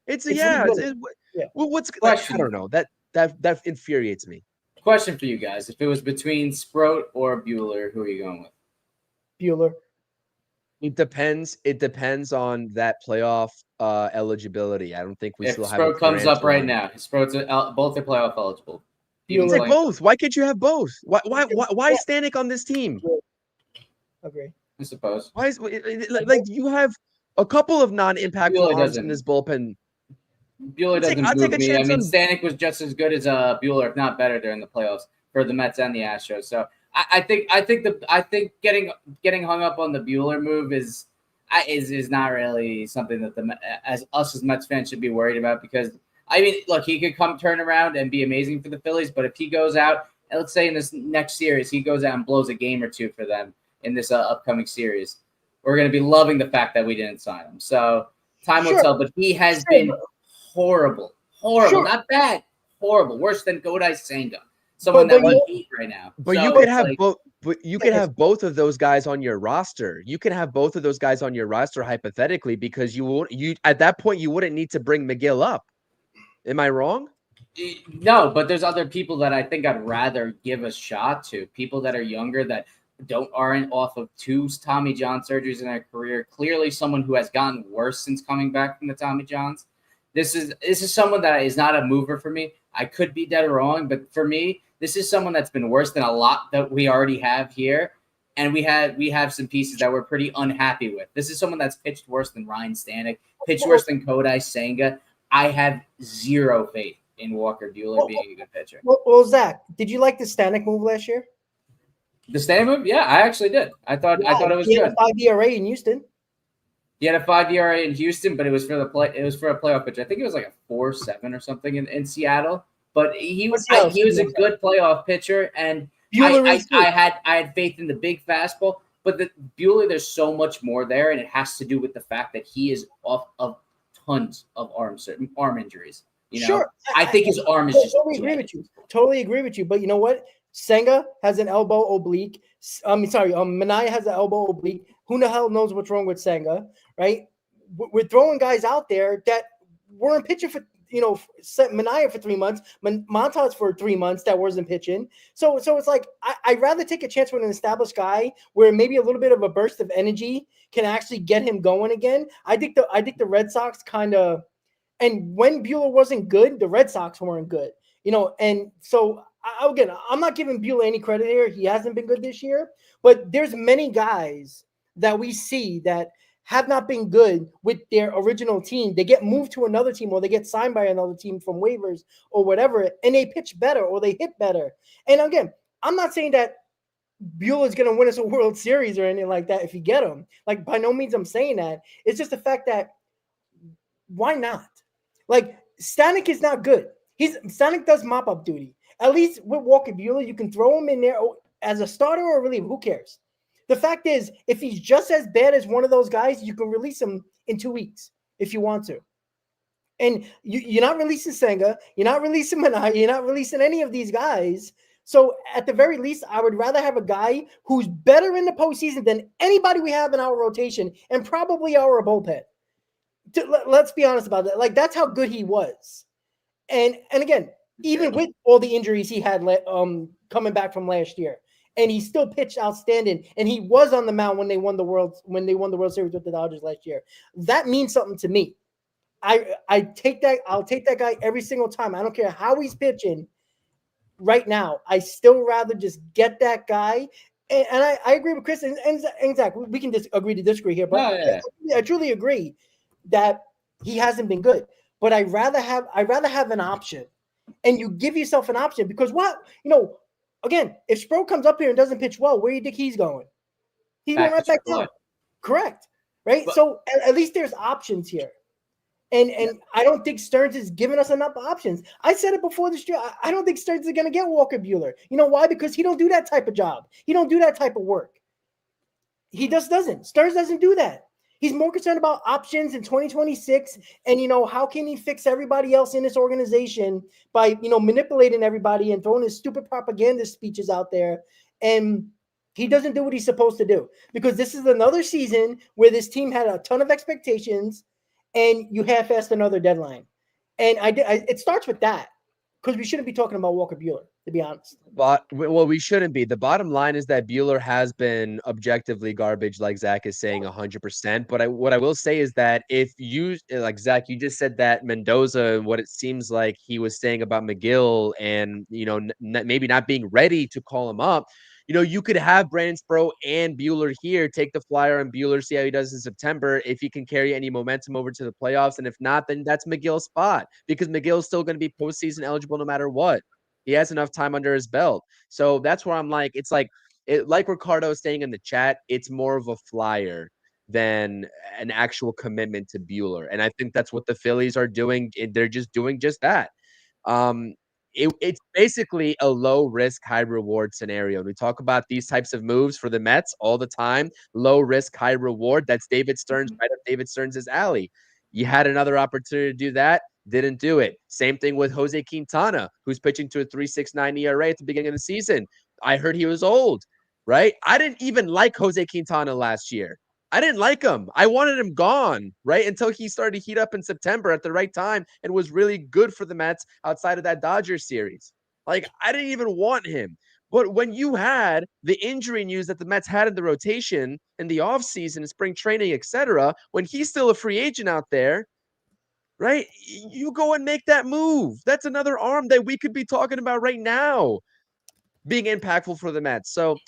What's Question. I don't know. That infuriates me. Question for you guys: if it was between Sproat or Buehler, who are you going with? Buehler. It depends. It depends on that playoff eligibility. I don't think we still have. Sproat comes up right now. Sproat's both are playoff eligible. Take both. Why can't you have both? Why is Stanek on this team? Okay. I suppose. Why is you have a couple of non-impactful arms in this bullpen? Buehler doesn't move me. I mean, Stanek was just as good as Buehler, if not better, during the playoffs for the Mets and the Astros. So I think getting hung up on the Buehler move is not really something that as Mets fans should be worried about, because I mean, look, he could turn around and be amazing for the Phillies, but if he goes out, and let's say in this next series, he goes out and blows a game or two for them in this upcoming series, we're going to be loving the fact that we didn't sign him. So time will tell, but he has been horrible, not bad, horrible, worse than Kodai Senga, someone that we hate right now. But you could have both. But you could have both of those guys on your roster. You can have both of those guys on your roster hypothetically, because you at that point you wouldn't need to bring McGill up. Am I wrong? No, but there's other people that I think I'd rather give a shot to. People that are younger, that aren't off of 2 Tommy John surgeries in their career. Clearly someone who has gotten worse since coming back from the Tommy Johns. This is someone that is not a mover for me. I could be dead wrong, but for me, this is someone that's been worse than a lot that we already have here. And we have some pieces that we're pretty unhappy with. This is someone that's pitched worse than Ryan Stanek, pitched worse than Kodai Senga. I have zero faith in Walker Buehler being a good pitcher. Well, Zach, did you like the Stanek move last year? The Stanek move? Yeah, I actually did. I thought it was good. He had a 5 ERA in Houston. He had a 5 ERA in Houston, but it was for a playoff pitcher. I think it was like a 4.7 or something in Seattle. But he was a good playoff pitcher, and I had faith in the big fastball. But the Buehler, there's so much more there, and it has to do with the fact that he is off of tons of arm injuries. Sure. I think his arm is just Totally agree with you. But you know what? Senga has an elbow oblique. Minaya has an elbow oblique. Who the hell knows what's wrong with Senga, right? We're throwing guys out there that weren't pitching for, Minaya for 3 months, Montas for 3 months that wasn't pitching. So it's like I'd rather take a chance with an established guy where maybe a little bit of a burst of energy can actually get him going again. I think the Red Sox kind of, and when Buehler wasn't good, the Red Sox weren't good, and so again, I'm not giving Buehler any credit here. He hasn't been good this year, but there's many guys that we see that have not been good with their original team. They get moved to another team or they get signed by another team from waivers or whatever, and they pitch better or they hit better. And again, I'm not saying that Buehler's going to win us a World Series or anything like that if you get him. Like, by no means I'm saying that. It's just the fact that why not? Like, Stanek is not good. Stanek does mop-up duty. At least with Walker Buehler, you can throw him in there as a starter or a reliever. Who cares? The fact is, if he's just as bad as one of those guys, you can release him in 2 weeks if you want to. And you're not releasing Senga. You're not releasing Manai. You're not releasing any of these guys. So at the very least, I would rather have a guy who's better in the postseason than anybody we have in our rotation and probably our bullpen. Let's be honest about that. Like, that's how good he was. And again, even with all the injuries he had coming back from last year, and he still pitched outstanding, and he was on the mound when they won the World Series with the Dodgers last year. That means something to me. I'll take that guy every single time. I don't care how he's pitching right now. I still rather just get that guy. And I agree with Chris and Zach. We can agree to disagree here, but I truly agree that he hasn't been good. But I'd rather have an option, and you give yourself an option because again, if Sproul comes up here and doesn't pitch well, where do you think he's going? He's going right back down. Correct, right? But, so at least there's options here. And I don't think Stearns is giving us enough options. I said it before this year. I don't think Stearns is going to get Walker Buehler. You know why? Because he don't do that type of job. He don't do that type of work. He just doesn't. Stearns doesn't do that. He's more concerned about options in 2026 and, how can he fix everybody else in this organization by, manipulating everybody and throwing his stupid propaganda speeches out there. And he doesn't do what he's supposed to do because this is another season where this team had a ton of expectations and you half-assed another deadline. And it starts with that because we shouldn't be talking about Walker Buehler, to be honest. But we shouldn't be. The bottom line is that Buehler has been objectively garbage, like Zach is saying, 100%. But what I will say is that if you, like Zach, you just said that Mendoza, what it seems like he was saying about McGill, and maybe not being ready to call him up. You could have Brandon Sproul and Buehler here, take the flyer on Buehler, see how he does in September, if he can carry any momentum over to the playoffs. And if not, then that's McGill's spot because McGill's still going to be postseason eligible no matter what. He has enough time under his belt. So that's where I'm like, it's like Ricardo is saying in the chat, it's more of a flyer than an actual commitment to Buehler. And I think that's what the Phillies are doing. They're just doing just that. It's basically a low risk, high reward scenario. We talk about these types of moves for the Mets all the time. Low risk, high reward. That's David Stearns, right up David Stearns' alley. You had another opportunity to do that. Didn't do it. Same thing with Jose Quintana, who's pitching to a 3.69 ERA at the beginning of the season. I heard he was old, right? I didn't even like Jose Quintana last year. I didn't like him. I wanted him gone, right? Until he started to heat up in September at the right time and was really good for the Mets outside of that Dodgers series. Like, I didn't even want him. But when you had the injury news that the Mets had in the rotation in the offseason, spring training, etc., when he's still a free agent out there, right? You go and make that move. That's another arm that we could be talking about right now being impactful for the Mets. So,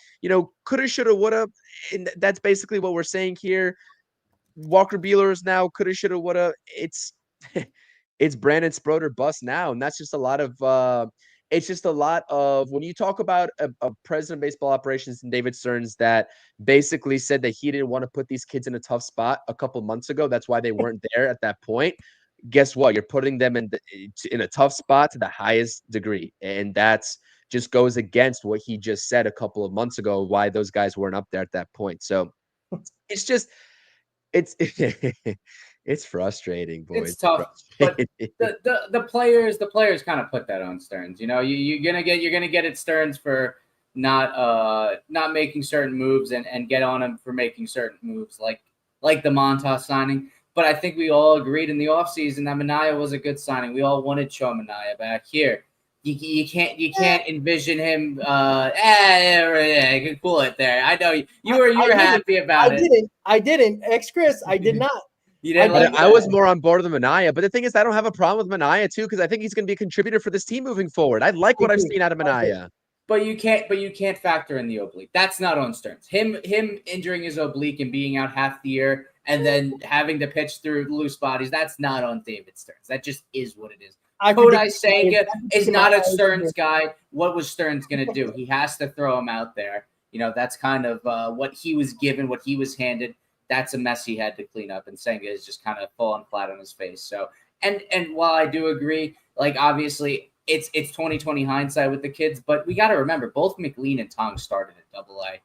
coulda, shoulda, woulda. And that's basically what we're saying here. Walker Buehler is now coulda, shoulda, woulda. It's Brandon Sprout or bust now. And that's just a lot of when you talk about a president of baseball operations and David Stearns that basically said that he didn't want to put these kids in a tough spot a couple months ago. That's why they weren't there at that point. Guess what? You're putting them in a tough spot to the highest degree. And that's just goes against what he just said a couple of months ago, why those guys weren't up there at that point. So it's just, it's frustrating, boys. It's tough, but the players kind of put that on Stearns. You're gonna get at Stearns for not making certain moves and get on him for making certain moves like the Montas signing. But I think we all agreed in the offseason that Minaya was a good signing. We all wanted Sean Minaya back here. You can't envision him. I can cool it there. I know you were happy about it. I didn't. Chris, I did not. You didn't. I was more on board with Minaya, but the thing is, I don't have a problem with Minaya too because I think he's going to be a contributor for this team moving forward. I like what I've seen out of Minaya. But you can't factor in the oblique. That's not on Stearns. Him injuring his oblique and being out half the year and then having to pitch through loose bodies, that's not on David Stearns. That just is what it is. Kodai Senga is not a Stearns guy. What was Stearns going to do? He has to throw him out there. That's kind of what he was given, what he was handed. That's a mess he had to clean up, and Senga is just kind of falling flat on his face. So, and while I do agree, like obviously it's 2020 hindsight with the kids, but we got to remember both McLean and Tong started at AA.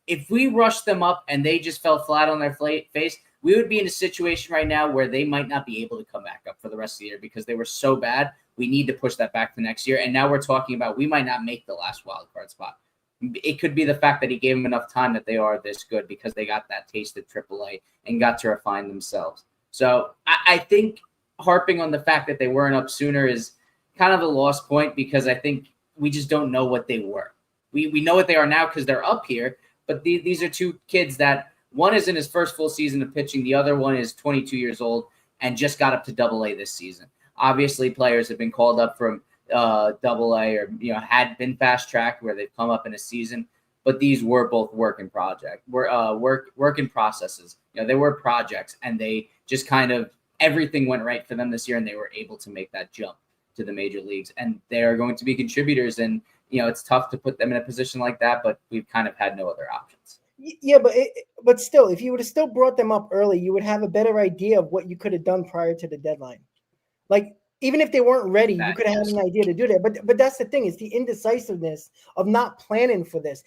If we rushed them up and they just fell flat on their face, we would be in a situation right now where they might not be able to come back up for the rest of the year because they were so bad. We need to push that back to next year. And now we're talking about we might not make the last wild card spot. It could be the fact that he gave them enough time that they are this good because they got that taste of AAA and got to refine themselves. So I think harping on the fact that they weren't up sooner is kind of a lost point because I think we just don't know what they were. We know what they are now because they're up here, but these are two kids that one is in his first full season of pitching. The other one is 22 years old and just got up to AA this season. Obviously, players have been called up from AA or had been fast tracked where they've come up in a season, but these were both work in processes. They were projects, and they just kind of everything went right for them this year, and they were able to make that jump to the major leagues, and they are going to be contributors. And it's tough to put them in a position like that, but we've kind of had no other options. Yeah, but still, if you would have still brought them up early, you would have a better idea of what you could have done prior to the deadline. Like, even if they weren't ready, you could have had an idea to do that. But that's the thing, is the indecisiveness of not planning for this.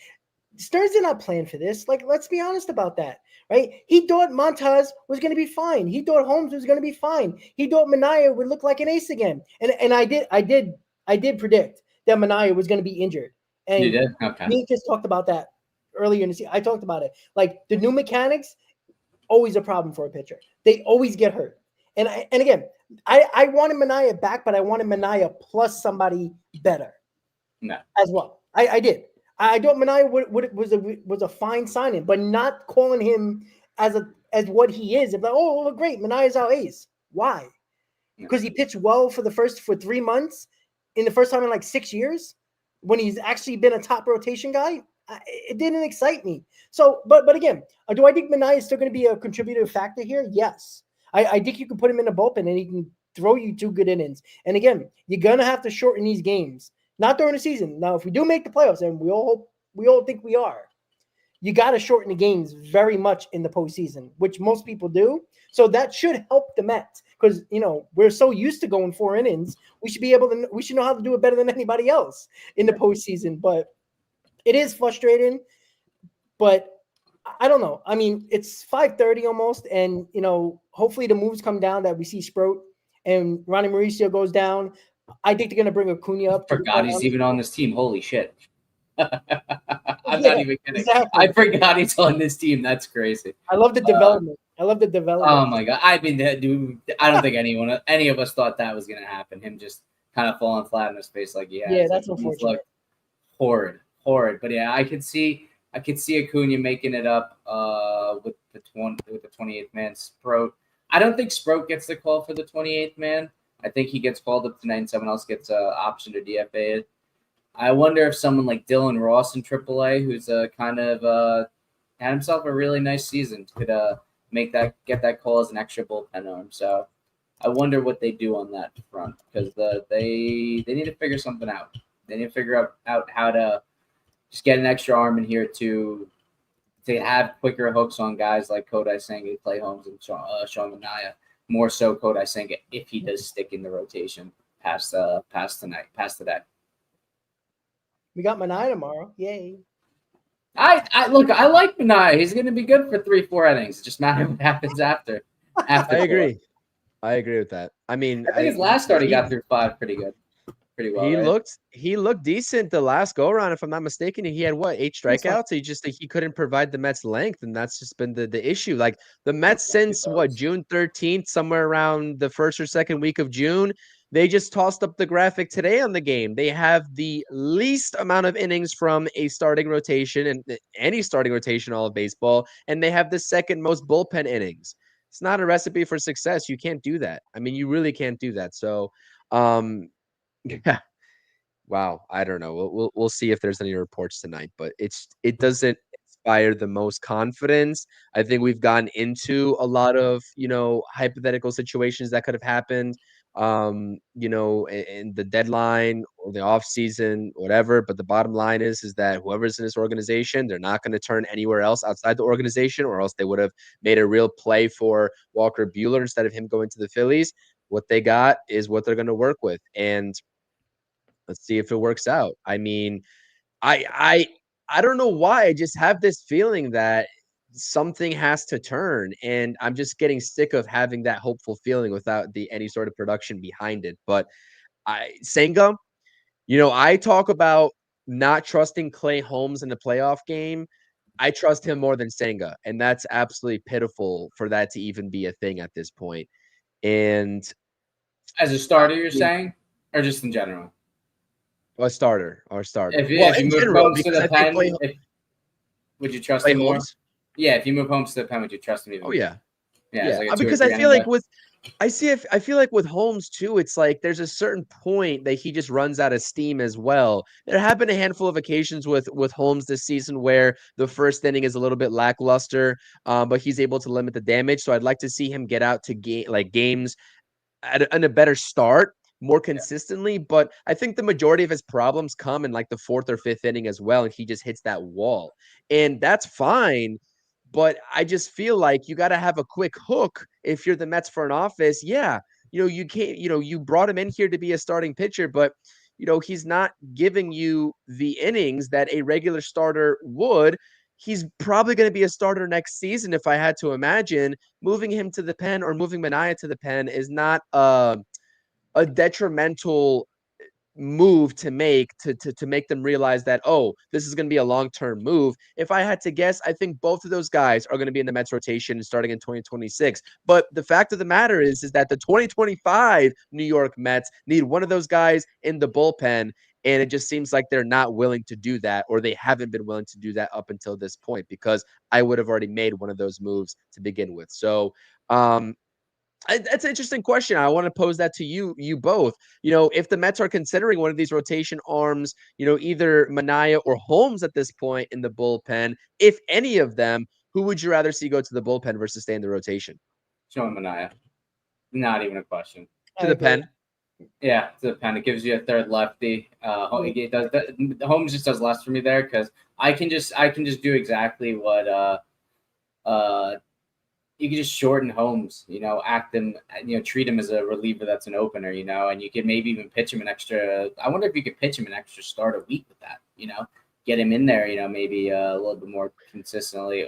Stearns did not plan for this. Like, let's be honest about that, right? He thought Montez was going to be fine. He thought Holmes was going to be fine. He thought Manaea would look like an ace again. And I did predict that Manaea was going to be injured. And you did? Okay. We just talked about that earlier in the season. I talked about it. Like, the new mechanics, always a problem for a pitcher. They always get hurt. And again, I wanted Manaea back, but I wanted Manaea plus somebody better. No. As well. I did. I thought Manaea was a fine signing, but not calling him as what he is. It's like, oh, great, Manaea's our ace. Why? Because he pitched well for 3 months in the first time in like 6 years when he's actually been a top rotation guy. It didn't excite me. So, but again, do I think Manaea is still going to be a contributor factor here? Yes. I think you can put him in the bullpen and he can throw you 2 good innings. And again, you're going to have to shorten these games. Not during the season. Now, if we do make the playoffs, and we all think we are, you got to shorten the games very much in the postseason, which most people do. So that should help the Mets because we're so used to going 4 innings. We should know how to do it better than anybody else in the postseason. But it is frustrating. But I don't know. I mean, it's 5:30 almost, and hopefully the moves come down that we see Sproat and Ronnie Mauricio goes down. I think they're going to bring Acuna up. I forgot he's even on this team. Holy shit. I'm not even kidding. Exactly. I forgot he's on this team. That's crazy. I love the development. Oh, my God. I mean, dude, I don't think any of us thought that was going to happen. Him just kind of falling flat in his face like, yeah, that's unfortunate. Horrid. But, yeah, I could see Acuna making it up with the 28th man, Sproat. I don't think Sproat gets the call for the 28th man. I think he gets called up tonight and someone else gets an option to DFA it. I wonder if someone like Dylan Ross in AAA, who's kind of had himself a really nice season, could get that call as an extra bullpen arm. So I wonder what they do on that front because they need to figure something out. They need to figure out how to just get an extra arm in here to have quicker hooks on guys like Kodai Senga, Clay Holmes, and Sean Manaea. More so Kodai Senga if he does stick in the rotation past today. We got Manaea tomorrow. Yay. I like Manaea. He's going to be good for 3-4 innings. It just matters what happens after. I agree. I agree with that. I mean, I think his last start he got through 5 pretty well. He looked decent the last go around. If I'm not mistaken, he had 8 strikeouts. He couldn't provide the Mets length, and that's just been the issue. Like the Mets since June 13th, somewhere around the first or second week of June. They just tossed up the graphic today on the game. They have the least amount of innings from a starting rotation and any starting rotation all of baseball, and they have the second most bullpen innings. It's not a recipe for success. You can't do that. I mean, you really can't do that. So, yeah, Wow, I don't know. We'll see if there's any reports tonight, but it doesn't inspire the most confidence. I think we've gotten into a lot of, hypothetical situations that could have happened, in the deadline or the off season, whatever. But the bottom line is that whoever's in this organization, they're not going to turn anywhere else outside the organization, or else they would have made a real play for Walker Buehler instead of him going to the Phillies. What they got is what they're going to work with, and let's see if it works out. I mean, I don't know why. I just have this feeling that something has to turn, and I'm just getting sick of having that hopeful feeling without any sort of production behind it. But Senga, I talk about not trusting Clay Holmes in the playoff game. I trust him more than Senga, and that's absolutely pitiful for that to even be a thing at this point. And As a starter, you're saying, or just in general? a starter. If you In move general, Holmes to because the I think pen, would you trust Clay him more? Holmes. Yeah, if you move Holmes to the pen, would you trust him even? Oh yeah, Yeah, it's like a 2 or because 3 I feel inning like guy. I feel like with Holmes too, it's like there's a certain point that he just runs out of steam as well. There have been a handful of occasions with Holmes this season where the first inning is a little bit lackluster, but he's able to limit the damage. So I'd like to see him get out to games and a better start more consistently. But I think the majority of his problems come in like the fourth or fifth inning as well, and he just hits that wall, and that's fine. But I just feel like you got to have a quick hook if you're the Mets front office. Yeah, you can't. You brought him in here to be a starting pitcher, but he's not giving you the innings that a regular starter would. He's probably going to be a starter next season, if I had to imagine. Moving him to the pen or moving Manaea to the pen is not a detrimental move to make to make them realize that, oh, this is going to be a long-term move. If I had to guess, I think both of those guys are going to be in the Mets rotation starting in 2026. But the fact of the matter is that the 2025 New York Mets need one of those guys in the bullpen, and it just seems like they're not willing to do that, or they haven't been willing to do that up until this point, because I would have already made one of those moves to begin with. So that's an interesting question. I want to pose that to you both. If the Mets are considering one of these rotation arms, either Manaea or Holmes at this point in the bullpen, if any of them, who would you rather see go to the bullpen versus stay in the rotation? Show him Manaea. Not even a question. To the pen? Yeah, to the pen. It gives you a third lefty. It does. Holmes just does less for me there because I can just do exactly what you can just shorten Holmes, act him, treat him as a reliever that's an opener, and you could maybe even pitch him an extra. I wonder if you could pitch him an extra start a week with that, get him in there, maybe a little bit more consistently,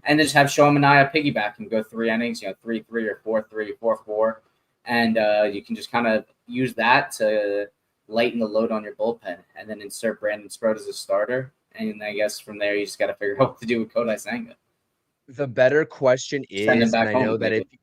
and just have Shohei Manaea piggyback and go 3 innings, 3-3 or 4-3, 4-4, and you can just kind of use that to lighten the load on your bullpen, and then insert Brandon Sproat as a starter, and I guess from there you just got to figure out what to do with Kodai Senga. The better question Send him is, back and I know home, that maybe.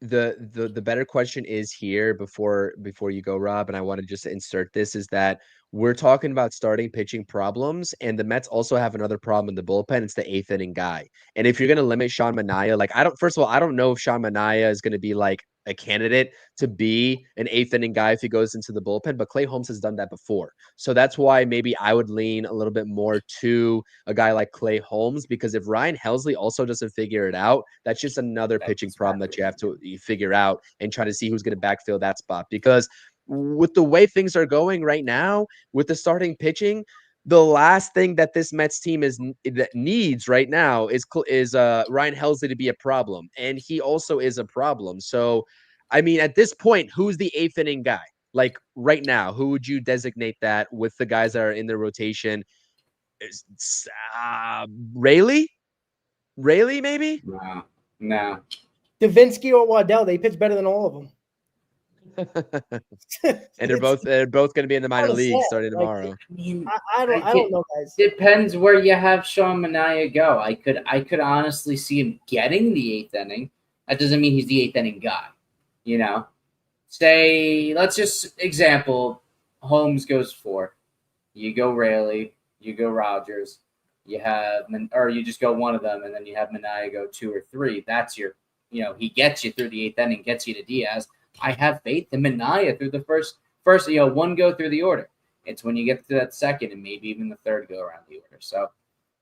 the better question is here before you go, Rob, and I want to just insert this, is that we're talking about starting pitching problems, and the Mets also have another problem in the bullpen. It's the 8th inning guy. And if you're going to limit Sean Manaea, first of all, I don't know if Sean Manaea is going to be like a candidate to be an 8th inning guy if he goes into the bullpen, but Clay Holmes has done that before. So that's why maybe I would lean a little bit more to a guy like Clay Holmes, because if Ryan Helsley also doesn't figure it out, that's just another pitching problem that you have to figure out and try to see who's going to backfill that spot. Because with the way things are going right now with the starting pitching, the last thing that this Mets team needs right now is Ryan Helsley to be a problem, and he also is a problem. So, I mean, at this point, who's the 8th inning guy? Like right now, who would you designate that with the guys that are in the rotation? Rayleigh, maybe? No. Davinsky or Waddell, they pitch better than all of them. And they're both going to be in the minor leagues starting tomorrow. I mean, I don't know, guys. Depends where you have Sean Manaea go. I could honestly see him getting the 8th inning. That doesn't mean he's the 8th inning guy. Say, let's just example, Holmes goes 4. You go Rayleigh, you go Rogers, you just go one of them, and then you have Manaea go 2 or 3. That's your, he gets you through the 8th inning, gets you to Diaz. I have faith in Manaea through the first, one go through the order. It's when you get to that second and maybe even the third go around the order. So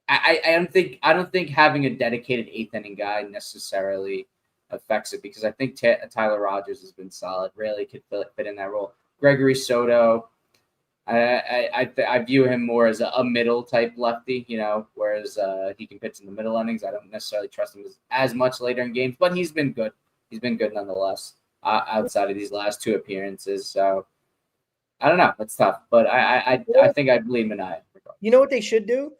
I don't think having a dedicated eighth inning guy necessarily affects it, because I think Tyler Rogers has been solid. Really could fit in that role. Gregory Soto, I view him more as a middle type lefty, whereas he can pitch in the middle innings. I don't necessarily trust him as much later in games, but he's been good. He's been good nonetheless outside of these last two appearances. So I don't know. It's tough, but I think I believe Minaya. You know what they should do?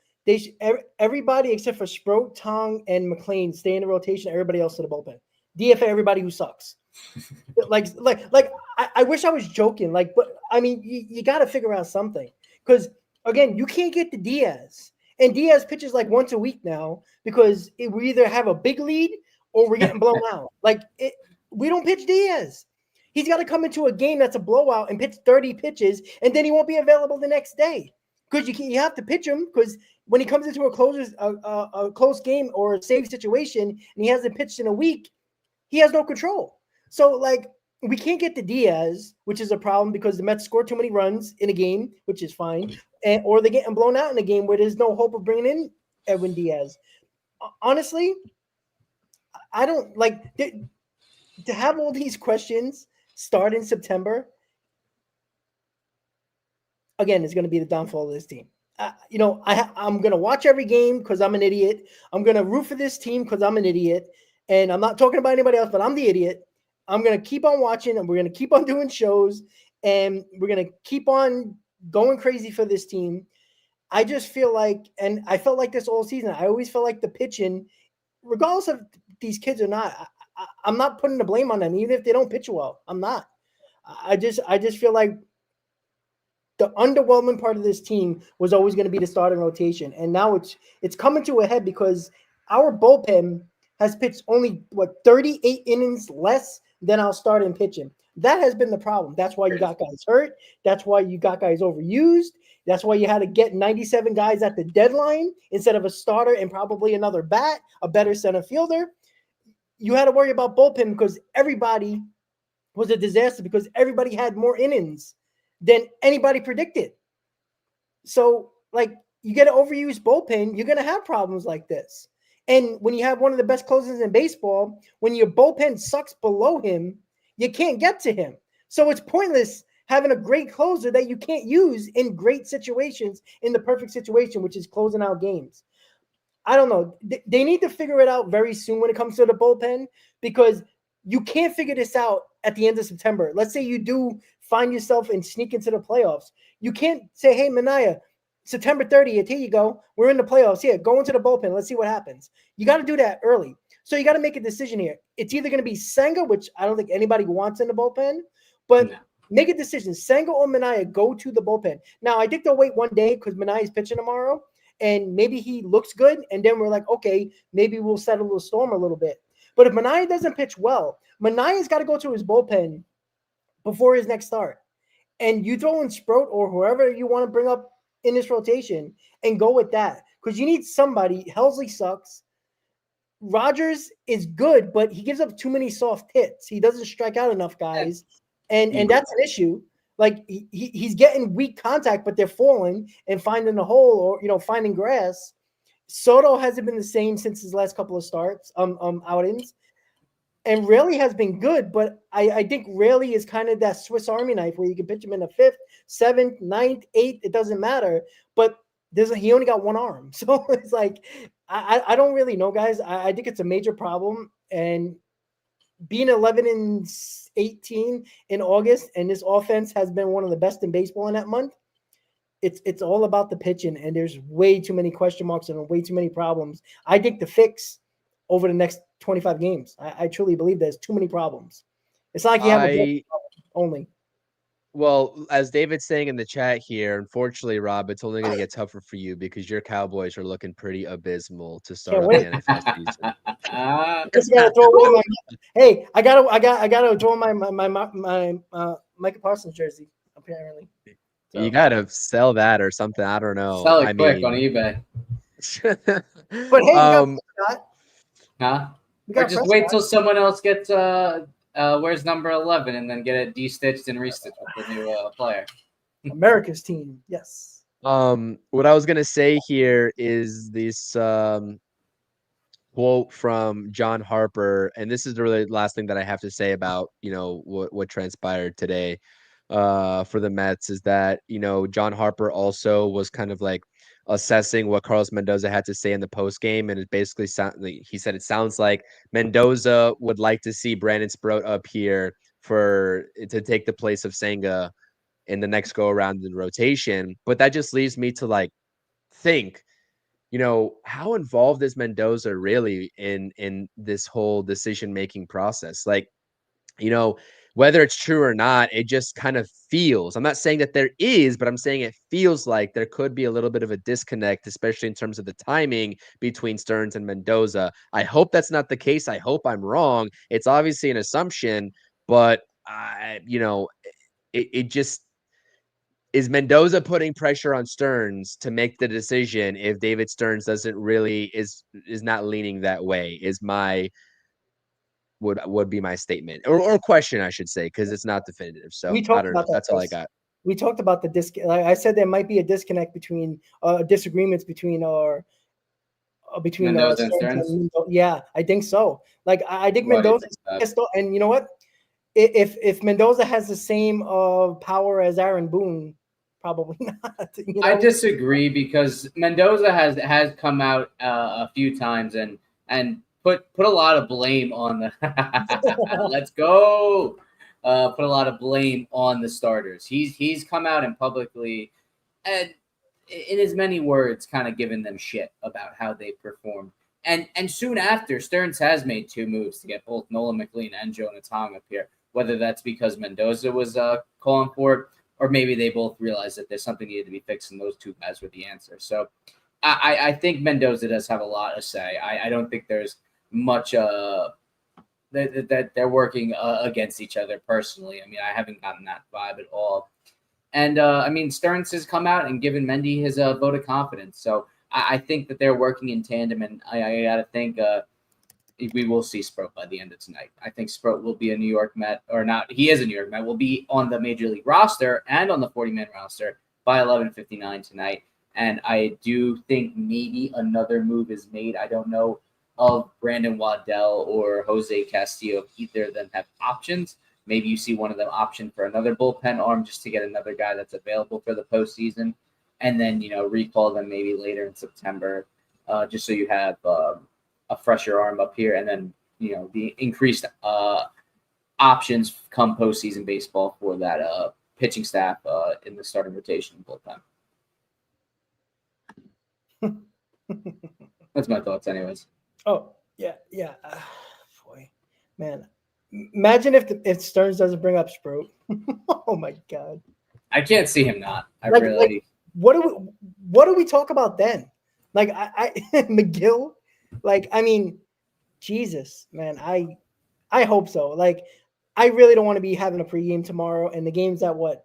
Everybody except for Sproat, Tong, and McLean stay in the rotation. Everybody else to the bullpen. DFA everybody who sucks. I wish I was joking. But I mean, you got to figure out something, because again, you can't get the Diaz, and Diaz pitches like once a week now because we either have a big lead or we're getting blown out. We don't pitch Diaz. He's got to come into a game that's a blowout and pitch 30 pitches, and then he won't be available the next day, because you have to pitch him, because when he comes into a close game or a save situation and he hasn't pitched in a week, he has no control. So we can't get the Diaz, which is a problem because the Mets score too many runs in a game, which is fine, or they're getting blown out in a game where there's no hope of bringing in Edwin Diaz. Honestly, I don't like to have all these questions start in September. Again, it's going to be the downfall of this team. I'm going to watch every game because I'm an idiot. I'm going to root for this team because I'm an idiot. And I'm not talking about anybody else, but I'm the idiot. I'm going to keep on watching, and we're going to keep on doing shows, and we're going to keep on going crazy for this team. I just feel like, and I felt like this all season, I always felt like the pitching, regardless of these kids or not, I'm not putting the blame on them, even if they don't pitch well. I'm not. I just feel like the underwhelming part of this team was always going to be the starting rotation. And now it's coming to a head because our bullpen has pitched only 38 innings less than our starting pitching. That has been the problem. That's why you got guys hurt. That's why you got guys overused. That's why you had to get 97 guys at the deadline instead of a starter and probably another bat, a better center fielder. You had to worry about bullpen because everybody was a disaster, because everybody had more innings than anybody predicted. So, you get an overused bullpen, you're going to have problems like this. And when you have one of the best closers in baseball, when your bullpen sucks below him, you can't get to him. So it's pointless having a great closer that you can't use in great situations, in the perfect situation, which is closing out games. I don't know. They need to figure it out very soon when it comes to the bullpen, because you can't figure this out at the end of September. Let's say you do find yourself and sneak into the playoffs. You can't say, hey, Minaya, September 30th, here you go. We're in the playoffs. Here, go into the bullpen. Let's see what happens. You got to do that early. So you got to make a decision here. It's either going to be Senga, which I don't think anybody wants in the bullpen, but make a decision. Senga or Minaya, go to the bullpen. Now, I think they'll wait one day because Minaya's pitching tomorrow, and maybe he looks good, and then we're like, okay, maybe we'll settle the storm a little bit. But if Minaya doesn't pitch well, Manaya's got to go to his bullpen before his next start. And you throw in Sproat or whoever you want to bring up in this rotation and go with that, because you need somebody. Helsley sucks. Rogers is good, but he gives up too many soft hits. He doesn't strike out enough guys, and that's an issue. He's getting weak contact, but they're falling and finding a hole, or finding grass. Soto hasn't been the same since his last couple of outings. And Raley has been good, but I think Raley is kind of that Swiss Army knife where you can pitch him in the 5th, 7th, 9th, 8th. It doesn't matter. But he only got one arm. So it's I don't really know, guys. I think it's a major problem. And being 11-18 in August, and this offense has been one of the best in baseball in that month, it's all about the pitching. And there's way too many question marks and way too many problems. I think the fix over the next 25 games. I truly believe there's too many problems. It's not like you have a only. Well, as David's saying in the chat here, unfortunately, Rob, it's only going to get tougher for you because your Cowboys are looking pretty abysmal to start off the NFL season. Just gotta throw away hey, I gotta throw my Micah Parsons jersey, apparently. So. You gotta sell that or something. I don't know. Sell it quick on eBay. But hey, Or just wait till someone else gets wears number 11 and then get it de-stitched and restitched with the new player. America's team. Yes. What I was gonna say here is this quote from John Harper, and this is the really last thing that I have to say about what transpired today for the Mets is that John Harper also was kind of like assessing what Carlos Mendoza had to say in the post game, and it basically he said it sounds like Mendoza would like to see Brandon Sproat up here to take the place of Senga in the next go around in the rotation, but that just leaves me to like think how involved is Mendoza really in this whole decision-making process? Like, whether it's true or not, it just kind of feels. I'm not saying that there is, but I'm saying it feels like there could be a little bit of a disconnect, especially in terms of the timing between Stearns and Mendoza. I hope that's not the case. I hope I'm wrong. It's obviously an assumption, but it just is Mendoza putting pressure on Stearns to make the decision if David Stearns is not leaning that way would be my statement or question, I should say, because it's not definitive. So We I talked don't know. about that. That's all I got. We talked about the like I said, there might be a disconnect between disagreements between Mendoza and Stearns Stearns. and yeah, I think so. Like I think Why do you Mendoza think that? pissed off, and you know what? If Mendoza has the same power as Aaron Boone, probably not. I disagree because Mendoza has come out a few times and put a lot of blame on the let's go. Put a lot of blame on the starters. He's come out and publicly and in as many words kind of given them shit about how they performed. And soon after, Stearns has made two moves to get both Nolan McLean and Jonah Tong up here. Whether that's because Mendoza was calling for it, or maybe they both realized that there's something needed to be fixed, and those two guys were the answer. So I think Mendoza does have a lot to say. I don't think there's much that they're working against each other personally. I mean, I haven't gotten that vibe at all. And I mean, Stearns has come out and given Mendy his vote of confidence. So I think that they're working in tandem, and I got to think we will see Sproat by the end of tonight. I think Sproat will be a New York Met, or not. He is a New York Met. Will be on the Major League roster and on the 40-man roster by 11:59 tonight. And I do think maybe another move is made. I don't know of Brandon Waddell or Jose Castillo. Either of them have options. Maybe you see one of them option for another bullpen arm just to get another guy that's available for the postseason, and then recall them maybe later in September, just so you have a fresher arm up here, and then the increased options come postseason baseball for that pitching staff in the starting rotation bullpen. That's my thoughts, anyways. Oh yeah. Boy, man. Imagine if Stearns doesn't bring up Sproat. Oh my god. I can't see him not. Like, what do we talk about then? Like I McGill. Like, I mean, Jesus, man. I hope so. Like, I really don't want to be having a pregame tomorrow, and the game's at 1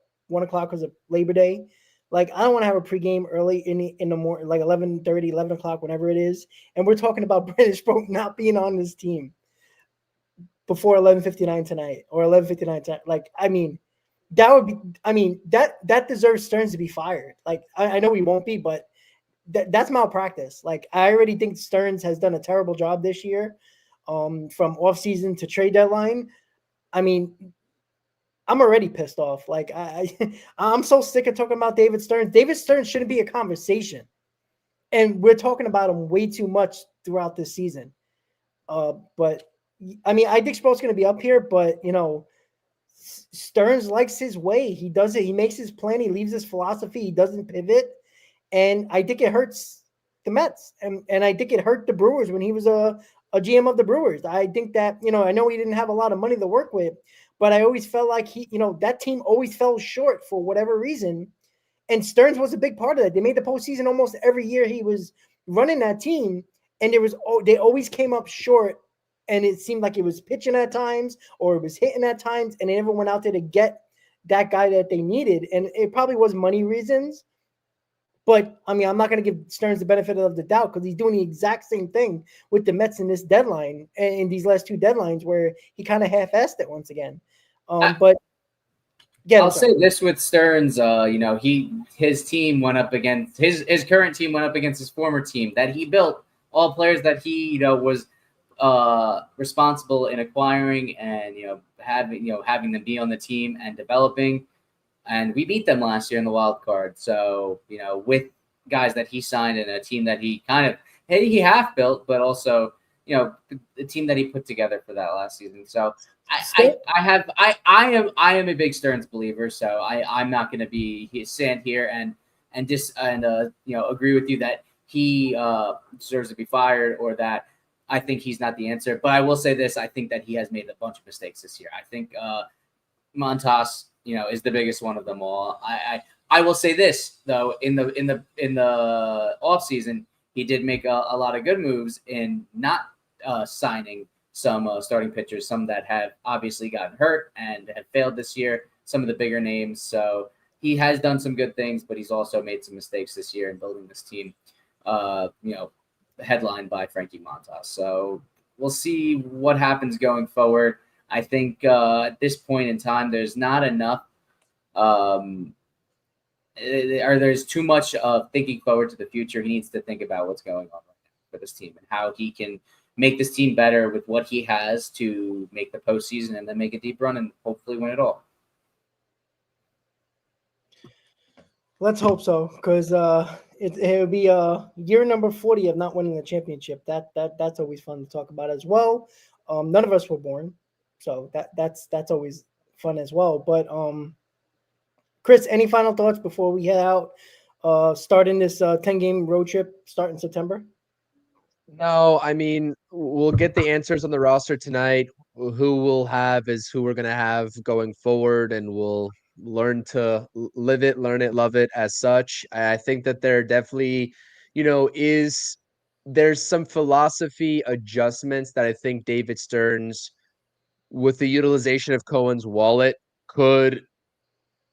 o'clock because of Labor Day. Like, I don't want to have a pregame early in the morning, like 11:30, 11 o'clock, whenever it is. And we're talking about Brandon Sproat not being on this team before 11:59 tonight or 11:59 tonight. Like, I mean, that deserves Stearns to be fired. Like, I know he won't be, but that's malpractice. Like, I already think Stearns has done a terrible job this year, from offseason to trade deadline. I mean, I'm already pissed off. Like, I'm so sick of talking about David Stearns. David Stearns shouldn't be a conversation, and we're talking about him way too much throughout this season. But I mean, I think Sproat's going to be up here, but Stearns likes his way. He does it. He makes his plan. He leaves his philosophy. He doesn't pivot. And I think it hurts the Mets. And I think it hurt the Brewers when he was a GM of the Brewers. I think that, I know he didn't have a lot of money to work with, but I always felt like that team always fell short for whatever reason. And Stearns was a big part of that. They made the postseason almost every year he was running that team. And they always came up short. And it seemed like it was pitching at times or it was hitting at times. And they never went out there to get that guy that they needed. And it probably was money reasons. But, I mean, I'm not going to give Stearns the benefit of the doubt because he's doing the exact same thing with the Mets in this deadline and in these last two deadlines where he kind of half-assed it once again. But Again, I'll sorry. say this with Stearns, his team went up against his current team went up against his former team that he built, all players that he was responsible in acquiring and having them be on the team and developing, and we beat them last year in the wild card. So with guys that he signed and a team that he half built, but also the team that he put together for that last season. So I am a big Stearns believer. So I'm not going to stand here and agree with you that he deserves to be fired or that I think he's not the answer. But I will say this: I think that he has made a bunch of mistakes this year. I think Montas, is the biggest one of them all. I will say this though: in the off season, he did make a lot of good moves in not signing some starting pitchers, some that have obviously gotten hurt and have failed this year. Some of the bigger names. So he has done some good things, but he's also made some mistakes this year in building this team. Headlined by Frankie Montas. So we'll see what happens going forward. I think at this point in time, there's not enough, or there's too much of thinking forward to the future. He needs to think about what's going on right now for this team and how he can make this team better with what he has to make the postseason and then make a deep run and hopefully win it all. Let's hope so, because it'll be year number 40 of not winning the championship. That's always fun to talk about as well. None of us were born, so that's always fun as well. But Chris, any final thoughts before we head out? Starting this 10-game road trip start in September. No, I mean, we'll get the answers on the roster tonight. Who we'll have is who we're going to have going forward, and we'll learn to live it, learn it, love it as such. I think that there definitely, there's some philosophy adjustments that I think David Stearns, with the utilization of Cohen's wallet, could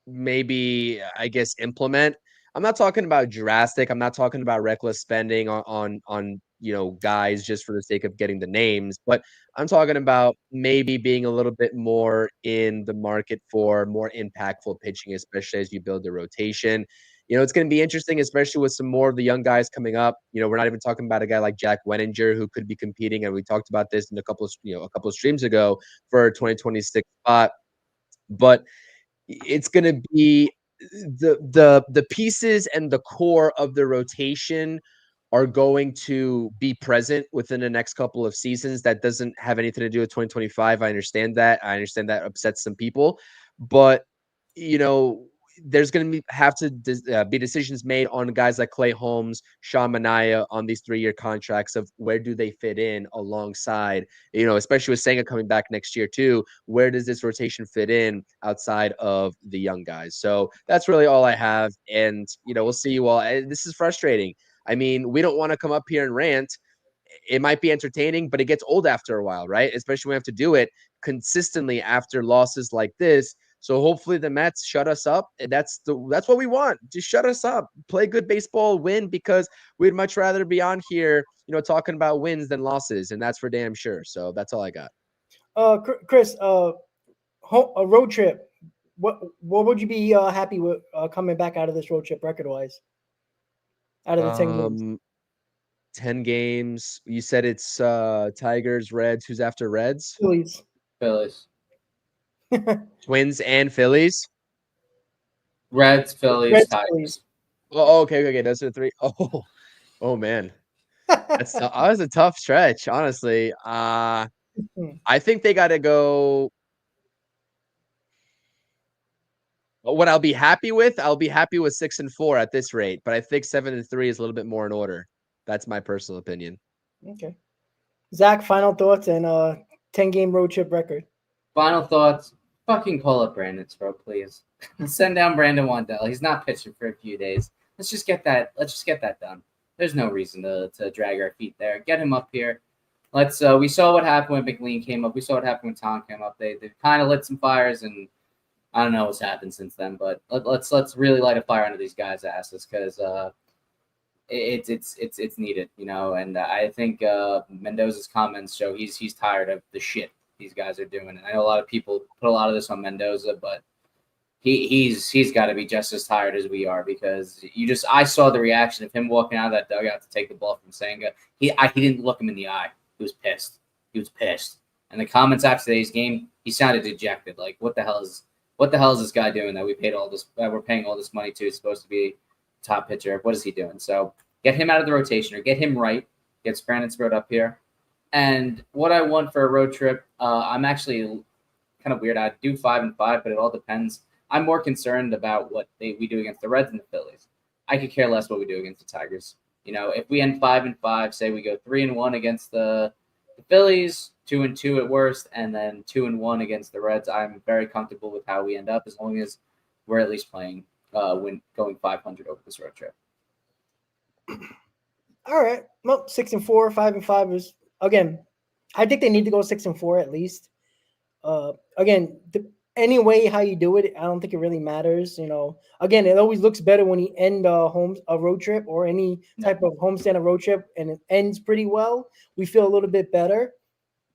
maybe, I guess, implement. I'm not talking about drastic. I'm not talking about reckless spending on guys just for the sake of getting the names, but I'm talking about maybe being a little bit more in the market for more impactful pitching, especially as you build the rotation. It's going to be interesting, especially with some more of the young guys coming up. We're not even talking about a guy like Jack Wenninger who could be competing, and we talked about this in a couple of streams ago for a 2026 spot. But it's going to be the pieces and the core of the rotation are going to be present within the next couple of seasons. That doesn't have anything to do with 2025. I understand that. I understand that upsets some people, but there's going to have to be decisions made on guys like Clay Holmes, Sean Manaea on these 3-year contracts of where do they fit in alongside, especially with Senga coming back next year too. Where does this rotation fit in outside of the young guys? So that's really all I have. And, we'll see you all. This is frustrating. I mean, we don't want to come up here and rant. It might be entertaining, but it gets old after a while, right? Especially when we have to do it consistently after losses like this. So hopefully the Mets shut us up. That's what we want. Just shut us up. Play good baseball, win, because we'd much rather be on here, talking about wins than losses, and that's for damn sure. So that's all I got. Chris, a road trip. What would you be happy with coming back out of this road trip record wise? Out of the 10 games. 10 games. You said it's Tigers, Reds. Who's after Reds? Phillies. Twins and Phillies. Reds, Phillies, Tigers. Phillies. Oh, okay. Those are 3. Oh man. That was a tough stretch, honestly. I think they got to go. What I'll be happy with 6-4 at this rate, but I think 7-3 is a little bit more in order. That's my personal opinion. Okay. Zach, final thoughts and 10-game road trip record. Final thoughts. Fucking call up Brandon Stroh, please. Send down Brandon Wandell. He's not pitching for a few days. Let's just get that done. There's no reason to drag our feet there. Get him up here. Let's. We saw what happened when McLean came up. We saw what happened when Tom came up. They kind of lit some fires, and I don't know what's happened since then. But let's really light a fire under these guys' asses because it's needed, And I think Mendoza's comments show he's tired of the shit these guys are doing. And I know a lot of people put a lot of this on Mendoza, but he's got to be just as tired as we are, because I saw the reaction of him walking out of that dugout to take the ball from Senga. He didn't look him in the eye. He was pissed. And the comments after today's game, he sounded dejected. Like, what the hell is this guy doing that we're paying all this money to? He's supposed to be a top pitcher. What is he doing? So get him out of the rotation, or get him right. Get Brandon Sproat up here. And what I want for a road trip, I'm actually kind of weird. I do 5-5, but it all depends. I'm more concerned about what we do against the Reds and the Phillies. I could care less what we do against the Tigers. If we end 5-5, say we go 3-1 against the Phillies, 2-2 at worst, and then 2-1 against the Reds, I'm very comfortable with how we end up, as long as we're at least playing going 500 over this road trip. All right. Well, 6-4, 5-5 is, again, I think they need to go 6-4 at least. Again, any way how you do it, I don't think it really matters. Again, it always looks better when you end a road trip or any type of homestand a road trip, and it ends pretty well. We feel a little bit better.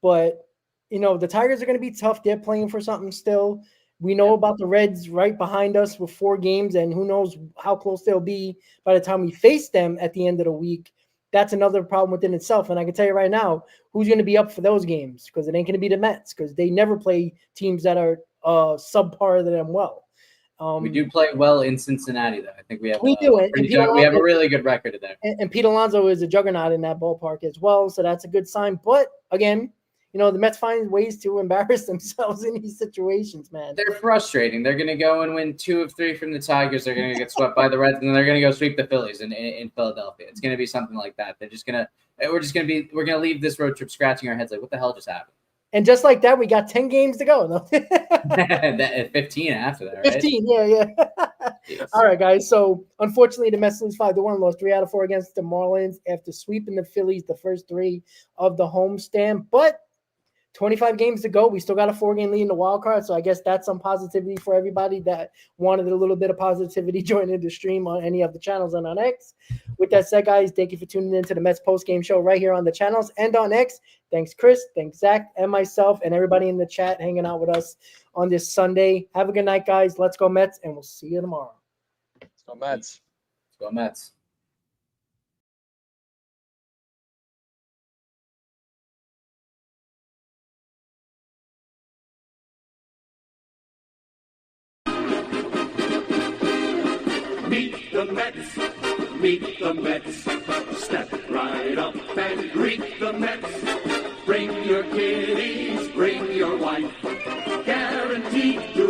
But, the Tigers are going to be tough. They're playing for something still. We know about the Reds right behind us with 4 games, and who knows how close they'll be by the time we face them at the end of the week. That's another problem within itself. And I can tell you right now, who's going to be up for those games? Because it ain't going to be the Mets, because they never play teams that are subpar to them well. We do play well in Cincinnati, though. I think we have we have a really good record there. And Pete Alonso is a juggernaut in that ballpark as well, so that's a good sign. But again, the Mets find ways to embarrass themselves in these situations, man. They're frustrating. They're going to go and win 2 of 3 from the Tigers. They're going to get swept by the Reds, and then they're going to go sweep the Phillies in Philadelphia. It's going to be something like that. We're going to leave this road trip scratching our heads like, what the hell just happened? And just like that, we got 10 games to go. 15 after that, right? 15, yeah. All right, guys. So, unfortunately, the Mets lose 5-1, lost 3 out of 4 against the Marlins after sweeping the Phillies the first 3 of the homestand. But 25 games to go. We still got a 4-game lead in the wild card, so I guess that's some positivity for everybody that wanted a little bit of positivity joining the stream on any of the channels and on X. With that said, guys, thank you for tuning in to the Mets postgame show right here on the channels and on X. Thanks, Chris. Thanks, Zach, and myself, and everybody in the chat hanging out with us on this Sunday. Have a good night, guys. Let's go Mets, and we'll see you tomorrow. Let's go Mets. Let's go Mets. Meet the Mets, meet the Mets. Step right up and greet the Mets. Bring your kiddies, bring your wife. Guaranteed to